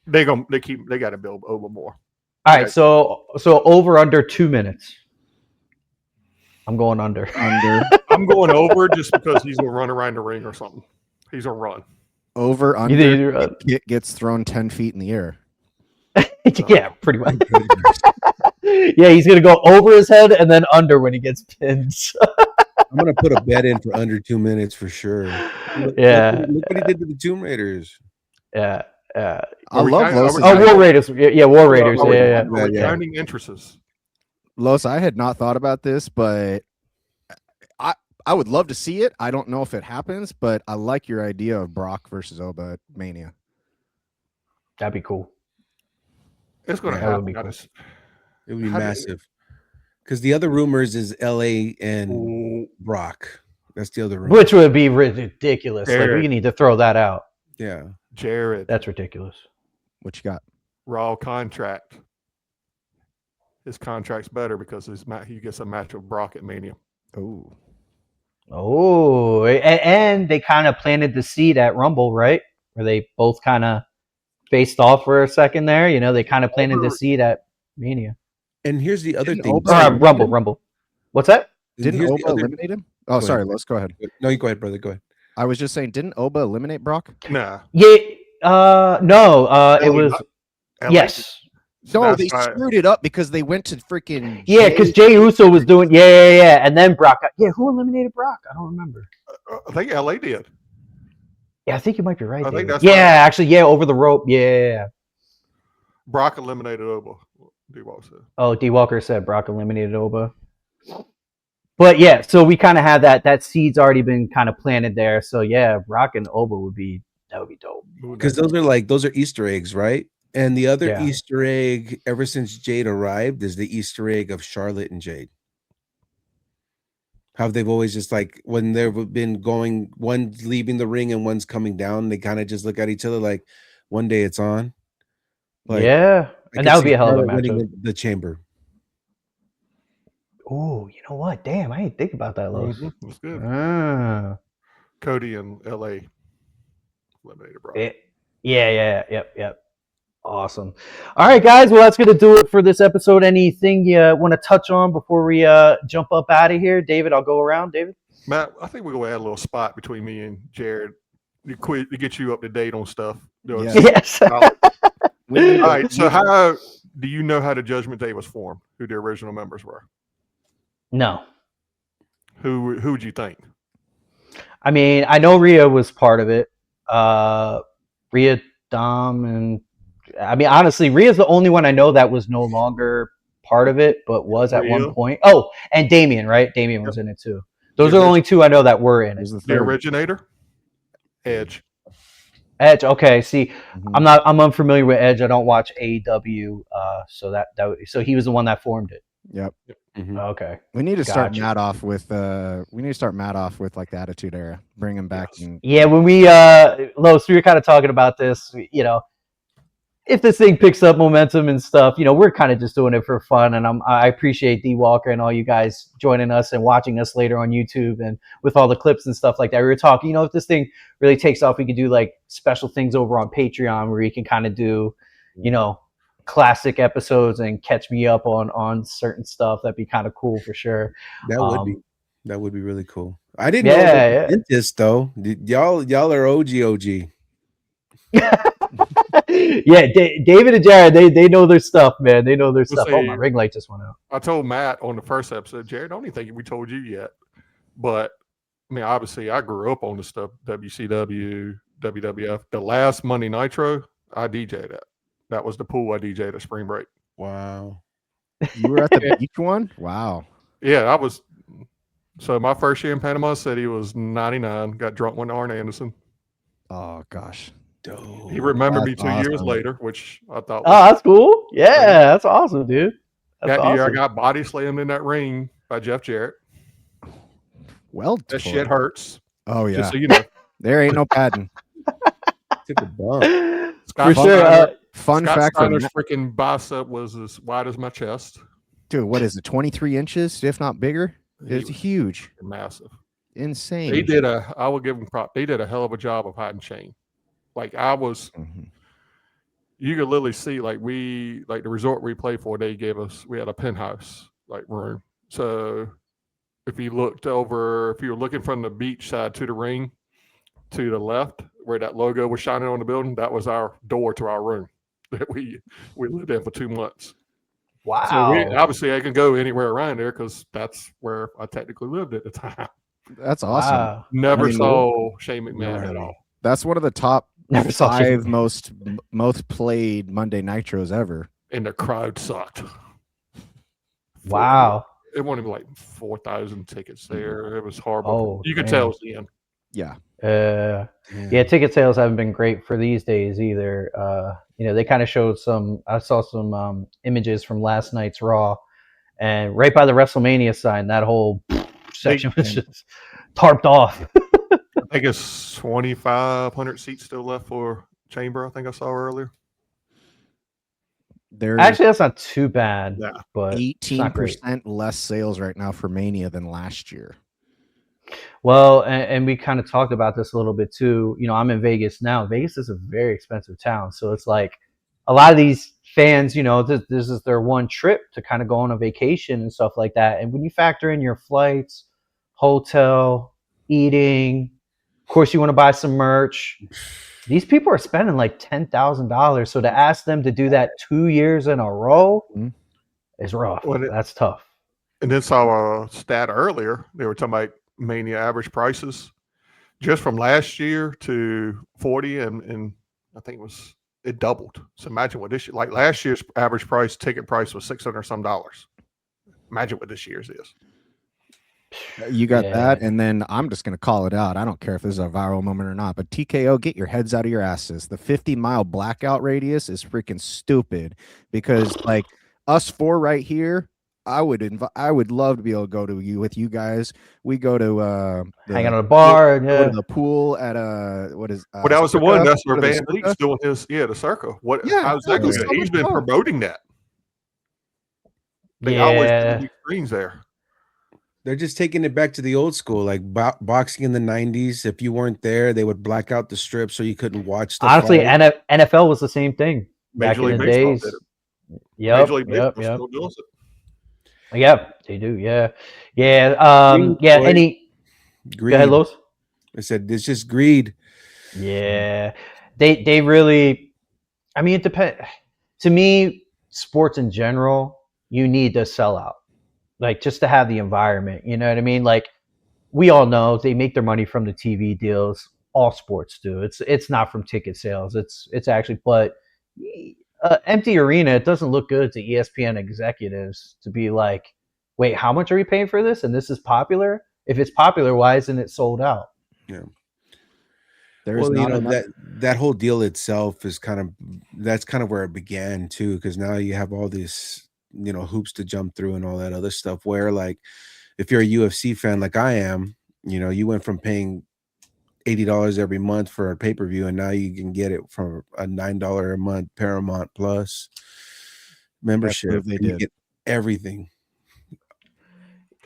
they got to build Oba more. All right, so over under 2 minutes. I'm going under. I'm going over just because he's gonna run around the ring or something. He's gonna run. Over under. It gets thrown 10 feet in the air. Yeah, pretty much. Yeah, he's gonna go over his head and then under when he gets pinned. I'm gonna put a bet in for under 2 minutes for sure. Look what he did to the Tomb Raiders. Yeah. I love Los. War Raiders. Yeah, War Raiders. Yeah. Counting entrances. Los, I had not thought about this, but I would love to see it. I don't know if it happens, but I like your idea of Brock versus Oba at Mania. That'd be cool. It's going to happen. Cool. It would be massive. Because the other rumors is LA and Brock. That's the other rumor. Which would be ridiculous. Like, we need to throw that out. Yeah. Jared. That's ridiculous. What you got? Raw contract. His contract's better because he gets a match with Brock at Mania. Oh, and they kind of planted the seed at Rumble, right? Where they both kind of faced off for a second there. You know, they kind of planted the seed at Mania. And here's the other thing. Rumble. What's that? Didn't Oba eliminate him? Oh, sorry. Let's go ahead. No, you go ahead, brother. Go ahead. I was just saying, didn't Oba eliminate Brock? Nah. Yeah. No. It was. LA, yes. No, they That's why- screwed it up because they went to freaking. Yeah, because Jey Uso was doing and then Brock. Who eliminated Brock? I don't remember. I think LA did. Yeah, I think you might be right. I think David. that's yeah, right. actually, over the rope. Yeah. Brock eliminated Oba. D-Walk said. Oh, D Walker said Brock eliminated Oba. But yeah, so we kind of had that seed's already been kind of planted there. So yeah, Brock and Oba would be dope. Because those are Easter eggs, right? And the other Yeah. Easter egg ever since Jade arrived is the Easter egg of Charlotte and Jade. How they've always just like when they've been going, one's leaving the ring and one's coming down, they kind of just look at each other like one day it's on. Like, yeah, I and could that would see be a hell of a Charlotte winning matchup. the chamber. Oh, you know what? Damn, I didn't think about that, Los. That's good. Ah. Cody and LA eliminated Brock. Yep. Awesome. All right, guys. Well, that's going to do it for this episode. Anything you want to touch on before we jump up out of here? David, I'll go around. David? Matt, I think we're going to add a little spot between me and Jared to get you up to date on stuff. Yeah. Yes. All right. So how do you know how the Judgment Day was formed? Who the original members were? No. Who would you think? I mean, I know Rhea was part of it. Rhea, Dom, and I mean, honestly, Rhea's the only one I know that was no longer part of it, but was at Rhea. one point. Oh, and Damien, right? Damien was in it too. Those are the only two I know that were in it. The originator? Edge. Edge. Okay. See, Mhm. I'm unfamiliar with Edge. I don't watch AEW. So he was the one that formed it. Yep. Mhm. Okay. We need to start Gotcha. Matt off with like the Attitude Era. Bring him back. Yes. And Yeah. When we Los, we were kind of talking about this. If this thing picks up momentum and stuff, we're kind of just doing it for fun. And I appreciate D Walker and all you guys joining us and watching us later on YouTube and with all the clips and stuff like that. We were talking, if this thing really takes off, we could do like special things over on Patreon where you can kind of do, classic episodes and catch me up on certain stuff. That'd be kind of cool for sure. That would be really cool. I didn't Yeah, know about yeah. the dentist though. Y'all are OG. Yeah, David and Jared, they know their stuff, man. They know their stuff. see. Oh, my ring light just went out. I told Matt on the first episode, Jared, I don't even think we told you yet. But, I mean, obviously, I grew up on the stuff, WCW, WWF. The last Monday Nitro, I DJ'd at. That was the pool I DJ'd at Spring Break. Wow. you were at the beach one? Wow. Yeah, I was. So my first year in Panama City was 99. Got drunk with Arn Anderson. Oh gosh. Dope. He remembered me That's 2 years awesome. later, which I thought Oh, was that's cool. Yeah, that's awesome, dude. That's that year. I awesome. got body slammed in that ring by Jeff Jarrett. Well, That shit hurts. Oh yeah. Just so you know. There ain't no padding. Took a bump. For Scott sure. Steiner- Fun Scott fact, for Steiner's Matt- freaking bicep was as wide as my chest. dude. What is it? 23 inches, if not bigger. He It's was huge. massive. Insane. I will give him prop. They did a hell of a job of hiding Shane. Like I was, Mhm. you could literally see like the resort we played for. We had a penthouse like room. So if you were looking from the beach side to the ring, to the left where that logo was shining on the building, that was our door to our room that we lived in for 2 months. Wow. So obviously I can go anywhere around there because that's where I technically lived at the time. That's awesome. Wow. Never I mean, saw Shane McMahon Right. at all. That's one of the top Never saw Shane 5 most played Monday Nitros ever. And the crowd sucked. Wow. It wasn't even like 4,000 tickets there. It was horrible. Oh, You could damn. tell it was the end. Yeah. Yeah, ticket sales haven't been great for these days either. They kind of showed I saw some images from last night's Raw, and right by the WrestleMania sign, that whole section was just tarped off. I think it's 2,500 seats still left for Chamber. I think I saw earlier. There's Actually, that's not too bad. Yeah. But it's not great. 18% less sales right now for Mania than last year. Well, and we kind of talked about this a little bit too. I'm in Vegas now. Vegas is a very expensive town. So it's like a lot of these fans, this is their one trip to kind of go on a vacation and stuff like that. And when you factor in your flights, hotel, eating, of course, you want to buy some merch. These people are spending like $10,000. So to ask them to do that 2 years in a row is rough. That's tough. And then saw a stat earlier. They were talking about Mania average prices just from last year to 40, and I think it doubled. So imagine what this year, like last year's average ticket price was $600 some. Imagine what this year's is. You got that, and then I'm just gonna call it out. I don't care if this is a viral moment or not, but TKO, get your heads out of your asses. The 50-mile blackout radius is freaking stupid because like us four right here, I would love to be able to go with you guys. We go to hang out at a bar, go to the pool at what is well, that was the one. That's where Van Vliet's doing his the circle. How's that going? He's been promoting that. They always do these screens there. They're just taking it back to the old school, like boxing in the 90s. If you weren't there, they would black out the strip so you couldn't watch the Honestly, fight. NFL was the same thing back in the days. Yep. Yeah, they do. Yeah. Greed. Go ahead, Los. I said it's just greed. Yeah, they really. I mean, it depends. To me, sports in general, you need to sell out, like just to have the environment. You know what I mean? Like we all know they make their money from the TV deals. All sports do. It's not from ticket sales. It's actually, but empty arena. It doesn't look good to ESPN executives to be like, wait, how much are we paying for this? And this is popular. If it's popular, why isn't it sold out? Yeah. There's that whole deal itself is kind of where it began too, because now you have all these hoops to jump through and all that other stuff. Where like if you're a UFC fan like I am, you went from paying $80 every month for a pay-per-view, and now you can get it for a $9 a month Paramount Plus membership. They did get everything.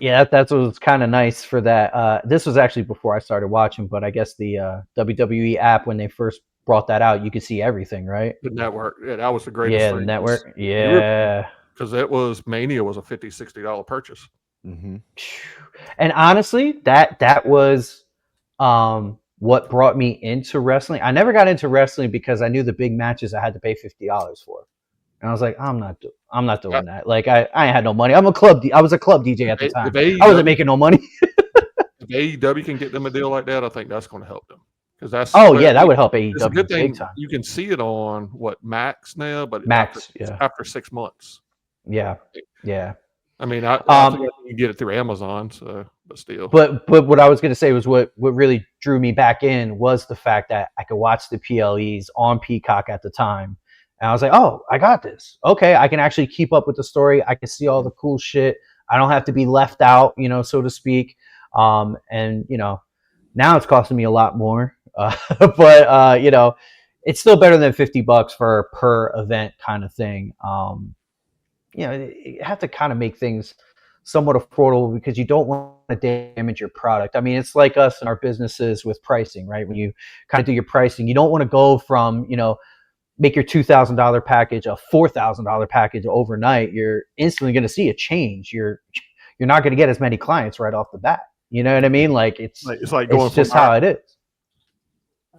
Yeah, that's what was kind of nice for that. This was actually before I started watching, but I guess the WWE app, when they first brought that out, you could see everything, right? The network. Yeah, that was the greatest thing. Yeah, the network. Yeah. Because it was Mania was a $50, $60 purchase. Mm-hmm. And honestly, that was what brought me into wrestling. I never got into wrestling because I knew the big matches I had to pay $50 for. And I was like, I'm not doing that. Like I had no money. I was a club DJ at the time. I wasn't making no money. If AEW can get them a deal like that, I think that's going to help them. Because that's that would help AEW. It's a good thing. Big time. You can see it on Max now, but after 6 months. Yeah. I mean, I think you can get it through Amazon, but still. But what I was going to say was what really drew me back in was the fact that I could watch the PLEs on Peacock at the time. And I was like, oh, I got this. Okay, I can actually keep up with the story. I can see all the cool shit. I don't have to be left out, so to speak. And, now it's costing me a lot more. But it's still better than $50 for a per event kind of thing. You have to kind of make things somewhat affordable because you don't want to damage your product. I mean, it's like us and our businesses with pricing, right? When you kind of do your pricing, you don't want to go from, make your $2,000 package a $4,000 package overnight. You're instantly going to see a change. You're not going to get as many clients right off the bat. You know what I mean? Like it's like going just how it is.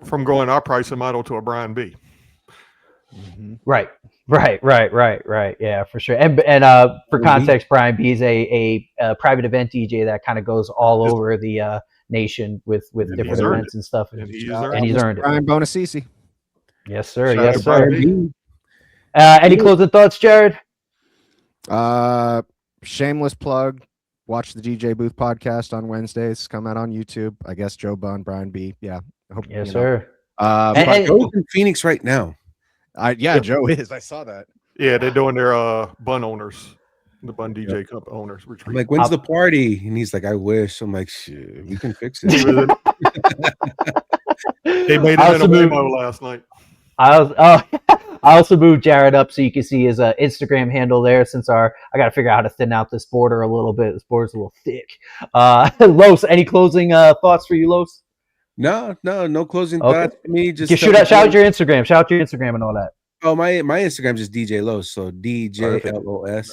From going our pricing model to a Brian B. Mm-hmm. Right. Yeah, for sure. And for context, Brian B is a private event DJ that kind of goes all over the nation with different events and stuff. And he's earned it. Brian Bonacisi. Yes, sir. Yes, sir. Any closing thoughts, Jared? Shameless plug. Watch the DJ Booth podcast on Wednesdays. Come out on YouTube. I guess Joe Bunn, Brian B. Yeah. Yes, sir. Joe's in Phoenix right now. Joe is. I saw that. Yeah, they're doing their Bun owners, the Bun DJ Cup owners retreat. I'm like, when's the party? And he's like, I wish. I'm like, shit, we can fix it. They made it in a Waymo last night. I also moved Jared up so you can see his Instagram handle there. Since I got to figure out how to thin out this border a little bit. This border's a little thick. Los, any closing thoughts for you, Los? No closing thoughts for me. Just shout out your Instagram. Shout out your Instagram and all that. Oh, my Instagram is DJ Los, so DJLOS.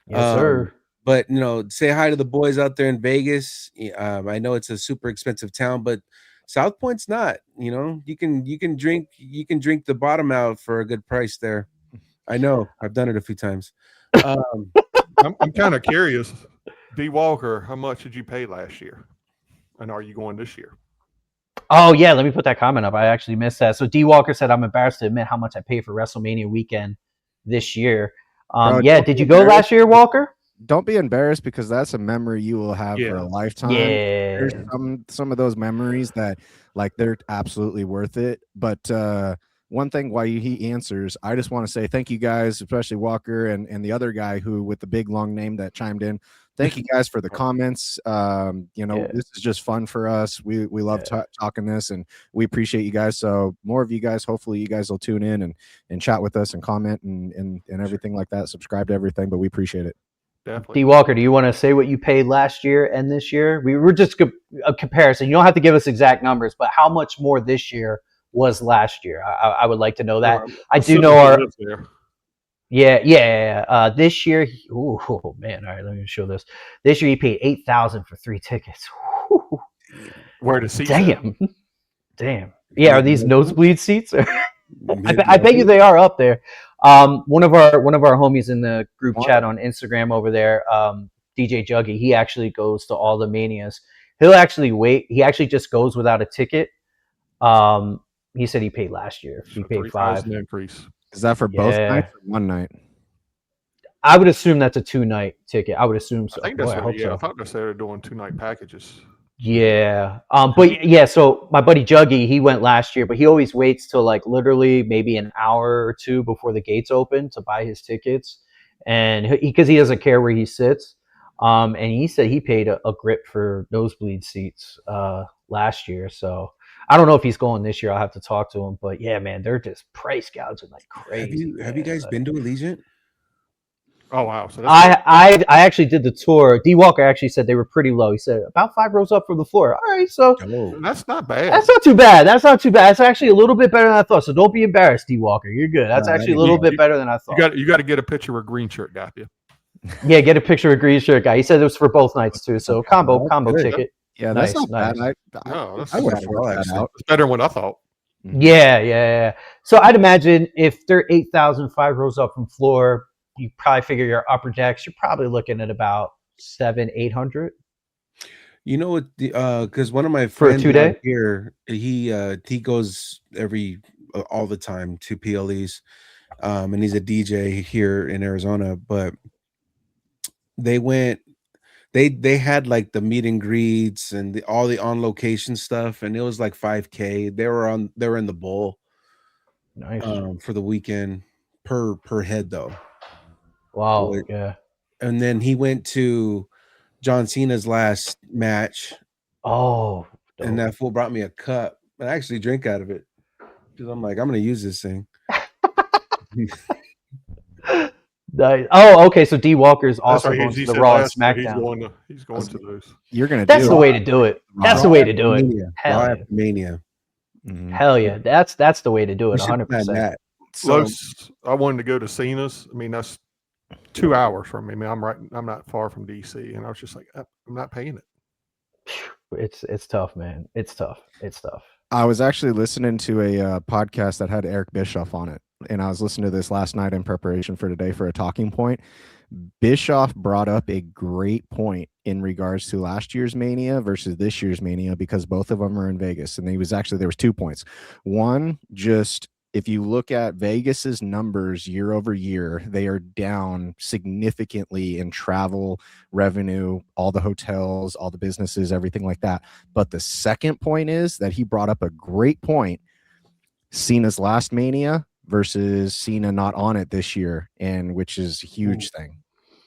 Yes, sir. But say hi to the boys out there in Vegas. I know it's a super expensive town, but South Point's not. You know, you can drink the bottom out for a good price there. I know, I've done it a few times. I'm kind of curious. D. Walker, how much did you pay last year? And are you going this year? Oh yeah, let me put that comment up. I actually missed that. So D Walker said, "I'm embarrassed to admit how much I paid for WrestleMania weekend this year." Bro, Yeah, don't did be you go embarrassed. last year, Walker? Don't be embarrassed, because that's a memory you will have for a Yeah. lifetime. There's Yeah. some of those memories that, like, they're absolutely worth it. But one thing while he answers, I just want to say thank you guys, especially Walker and the other guy who with the big long name that chimed in. Thank you guys for the comments. Yeah. This is just fun for us. We love talking this, and we appreciate you guys. So more of you guys, hopefully you guys will tune in and chat with us and comment and everything like that. Subscribe to everything, but we appreciate it. Definitely. D Walker, do you want to say what you paid last year and this year? We were just a comparison. You don't have to give us exact numbers, but how much more this year was last year? I would like to know that. I do know our. Yeah. This year, oh man! All right, let me show this. This year, he paid $8,000 for 3 tickets. Whew. Where the seats? Damn. Yeah, are these nosebleed seats? I bet you they are up there. One of our homies in the group chat on Instagram over there, DJ Juggy, he actually goes to all the manias. He'll actually wait. He actually just goes without a ticket. He said he paid last year. He paid $5,000 increase. Is that for both nights or one night? I would assume that's a 2-night ticket. I would assume so. I think that's I hope so. I thought they said they're doing 2-night packages. Yeah. But yeah, so my buddy Juggy, he went last year, but he always waits till like literally maybe an hour or two before the gates open to buy his tickets. And because he doesn't care where he sits. And he said he paid a grip for nosebleed seats last year. So I don't know if he's going this year. I'll have to talk to him. But yeah, man, they're just price gouging like crazy. Have you guys been to Allegiant? Oh wow! So I actually did the tour. D Walker actually said they were pretty low. He said about 5 rows up from the floor. All right, so that's not bad. That's not too bad. That's actually a little bit better than I thought. So don't be embarrassed, D Walker. You're good. That's actually a little bit better than I thought. You got to get a picture with green shirt guy. Yeah, get a picture of green shirt guy. He said it was for both nights too. So combo ticket. Yeah, that's not bad. I would have worked that out. It's better than what I thought. Yeah. So I'd imagine if they're 8,000, 5 rows up from floor, you probably figure your upper decks, you're probably looking at about 700-800. You know what? Because one of my friends for a 2-day here, he goes all the time to PLEs, and he's a DJ here in Arizona. But they had like the meet and greets and all the on location stuff, and it was like $5K. They were in the bowl, nice, for the weekend per head though. Wow, yeah. And then he went to John Cena's last match. Oh, dope. And that fool brought me a cup. I actually drink out of it because I'm like, I'm gonna use this thing. Nice. Oh, okay. So D Walker's also going to the Raw and SmackDown. He's going to those. You're gonna. That's the way to do it. That's the way to do it. Hell yeah. Mania. Hell yeah. That's the way to do it. 100%. So I wanted to go to Cena's. I mean, that's 2 hours from me. I mean, I'm not far from DC, and I was just like, I'm not paying it. It's tough, man. It's tough. I was actually listening to a podcast that had Eric Bischoff on it, and I was listening to this last night in preparation for today for a talking point. Bischoff brought up a great point in regards to last year's Mania versus this year's Mania, because both of them are in Vegas, and there was 2 points. One, just if you look at Vegas's numbers year over year, they are down significantly in travel revenue, all the hotels, all the businesses, everything like that. But the second point is that he brought up a great point: Cena's last Mania versus Cena not on it this year, and which is a huge thing.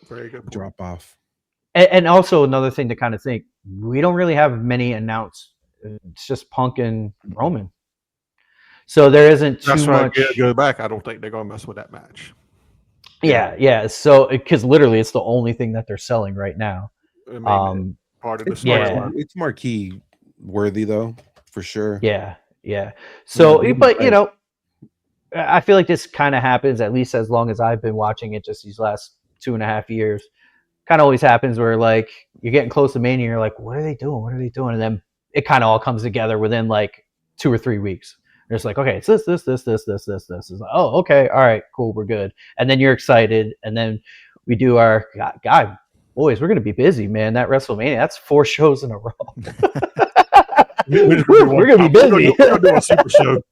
Very good drop off. And also another thing to kind of think, we don't really have many announced. It's just Punk and Roman. So there isn't too much. Go back. I don't think they're going to mess with that match. Yeah. So because literally it's the only thing that they're selling right now. Part of the storyline. It's marquee worthy though, for sure. Yeah. So, but you know, I feel like this kind of happens, at least as long as I've been watching it, just these last 2.5 years. Kind of always happens where like you're getting close to Mania, you're like, what are they doing? And then it kind of all comes together within like 2 or 3 weeks. It's like, okay, it's this. It's like, oh, okay, all right, cool, we're good. And then you're excited, and then we do our God, boys, we're gonna be busy, man. That WrestleMania, that's 4 shows in a row. We're gonna be busy. We're gonna do a super show.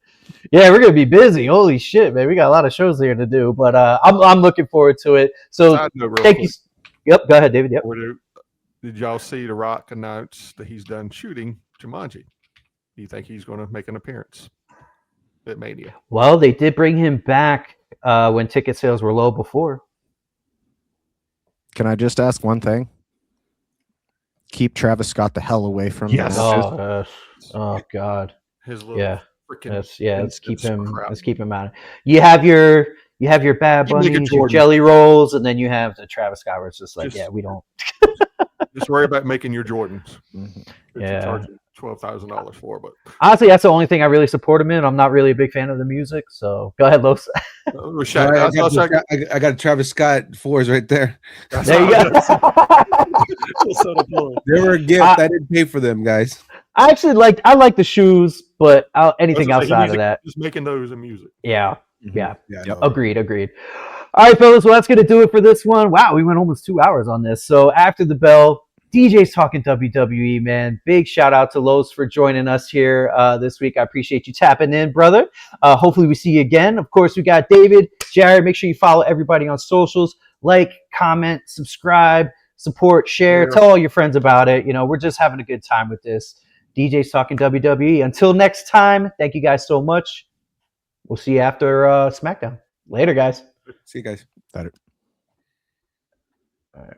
Yeah, we're gonna be busy. Holy shit, man, we got a lot of shows here to do. But I'm looking forward to it. So Side note real thank quick. you. Yep, go ahead, David. Yep. Did y'all see The Rock announce that he's done shooting Jumanji? Do you think he's going to make an appearance at Mania? Well, they did bring him back when ticket sales were low before. Can I just ask one thing? Keep Travis Scott the hell away from Yes. this. Oh God. His little Yeah. freaking Let's keep him. crap. Let's keep him out. You have your Bad You make it Bunnies, your Jordan. Jelly Rolls, and then you have the Travis Scott. Where it's just like, we don't. Just worry about making your Jordans. Mhm. Which Yeah. you charge $12,000 for, but Honestly, that's the only thing I really support him in. I'm not really a big fan of the music, so go ahead, Los. Shaq, I got Travis Scott 4s right there. There you go. They were a gift. I didn't pay for them, guys. I like the shoes, but anything outside of that, just making those in music. yeah. Yep. Agreed. All right, fellas. Well, that's going to do it for this one. Wow, we went almost 2 hours on this. So after the bell, DJ's talking WWE, man. Big shout out to Los for joining us here this week. I appreciate you tapping in, brother. Hopefully we see you again. Of course, we got David, Jared. Make sure you follow everybody on socials. Like, comment, subscribe, support, share. Yeah. Tell all your friends about it. You know, we're just having a good time with this. DJ's talking WWE. Until next time, thank you guys so much. We'll see you after SmackDown. Later, guys. See you guys. Later. All right.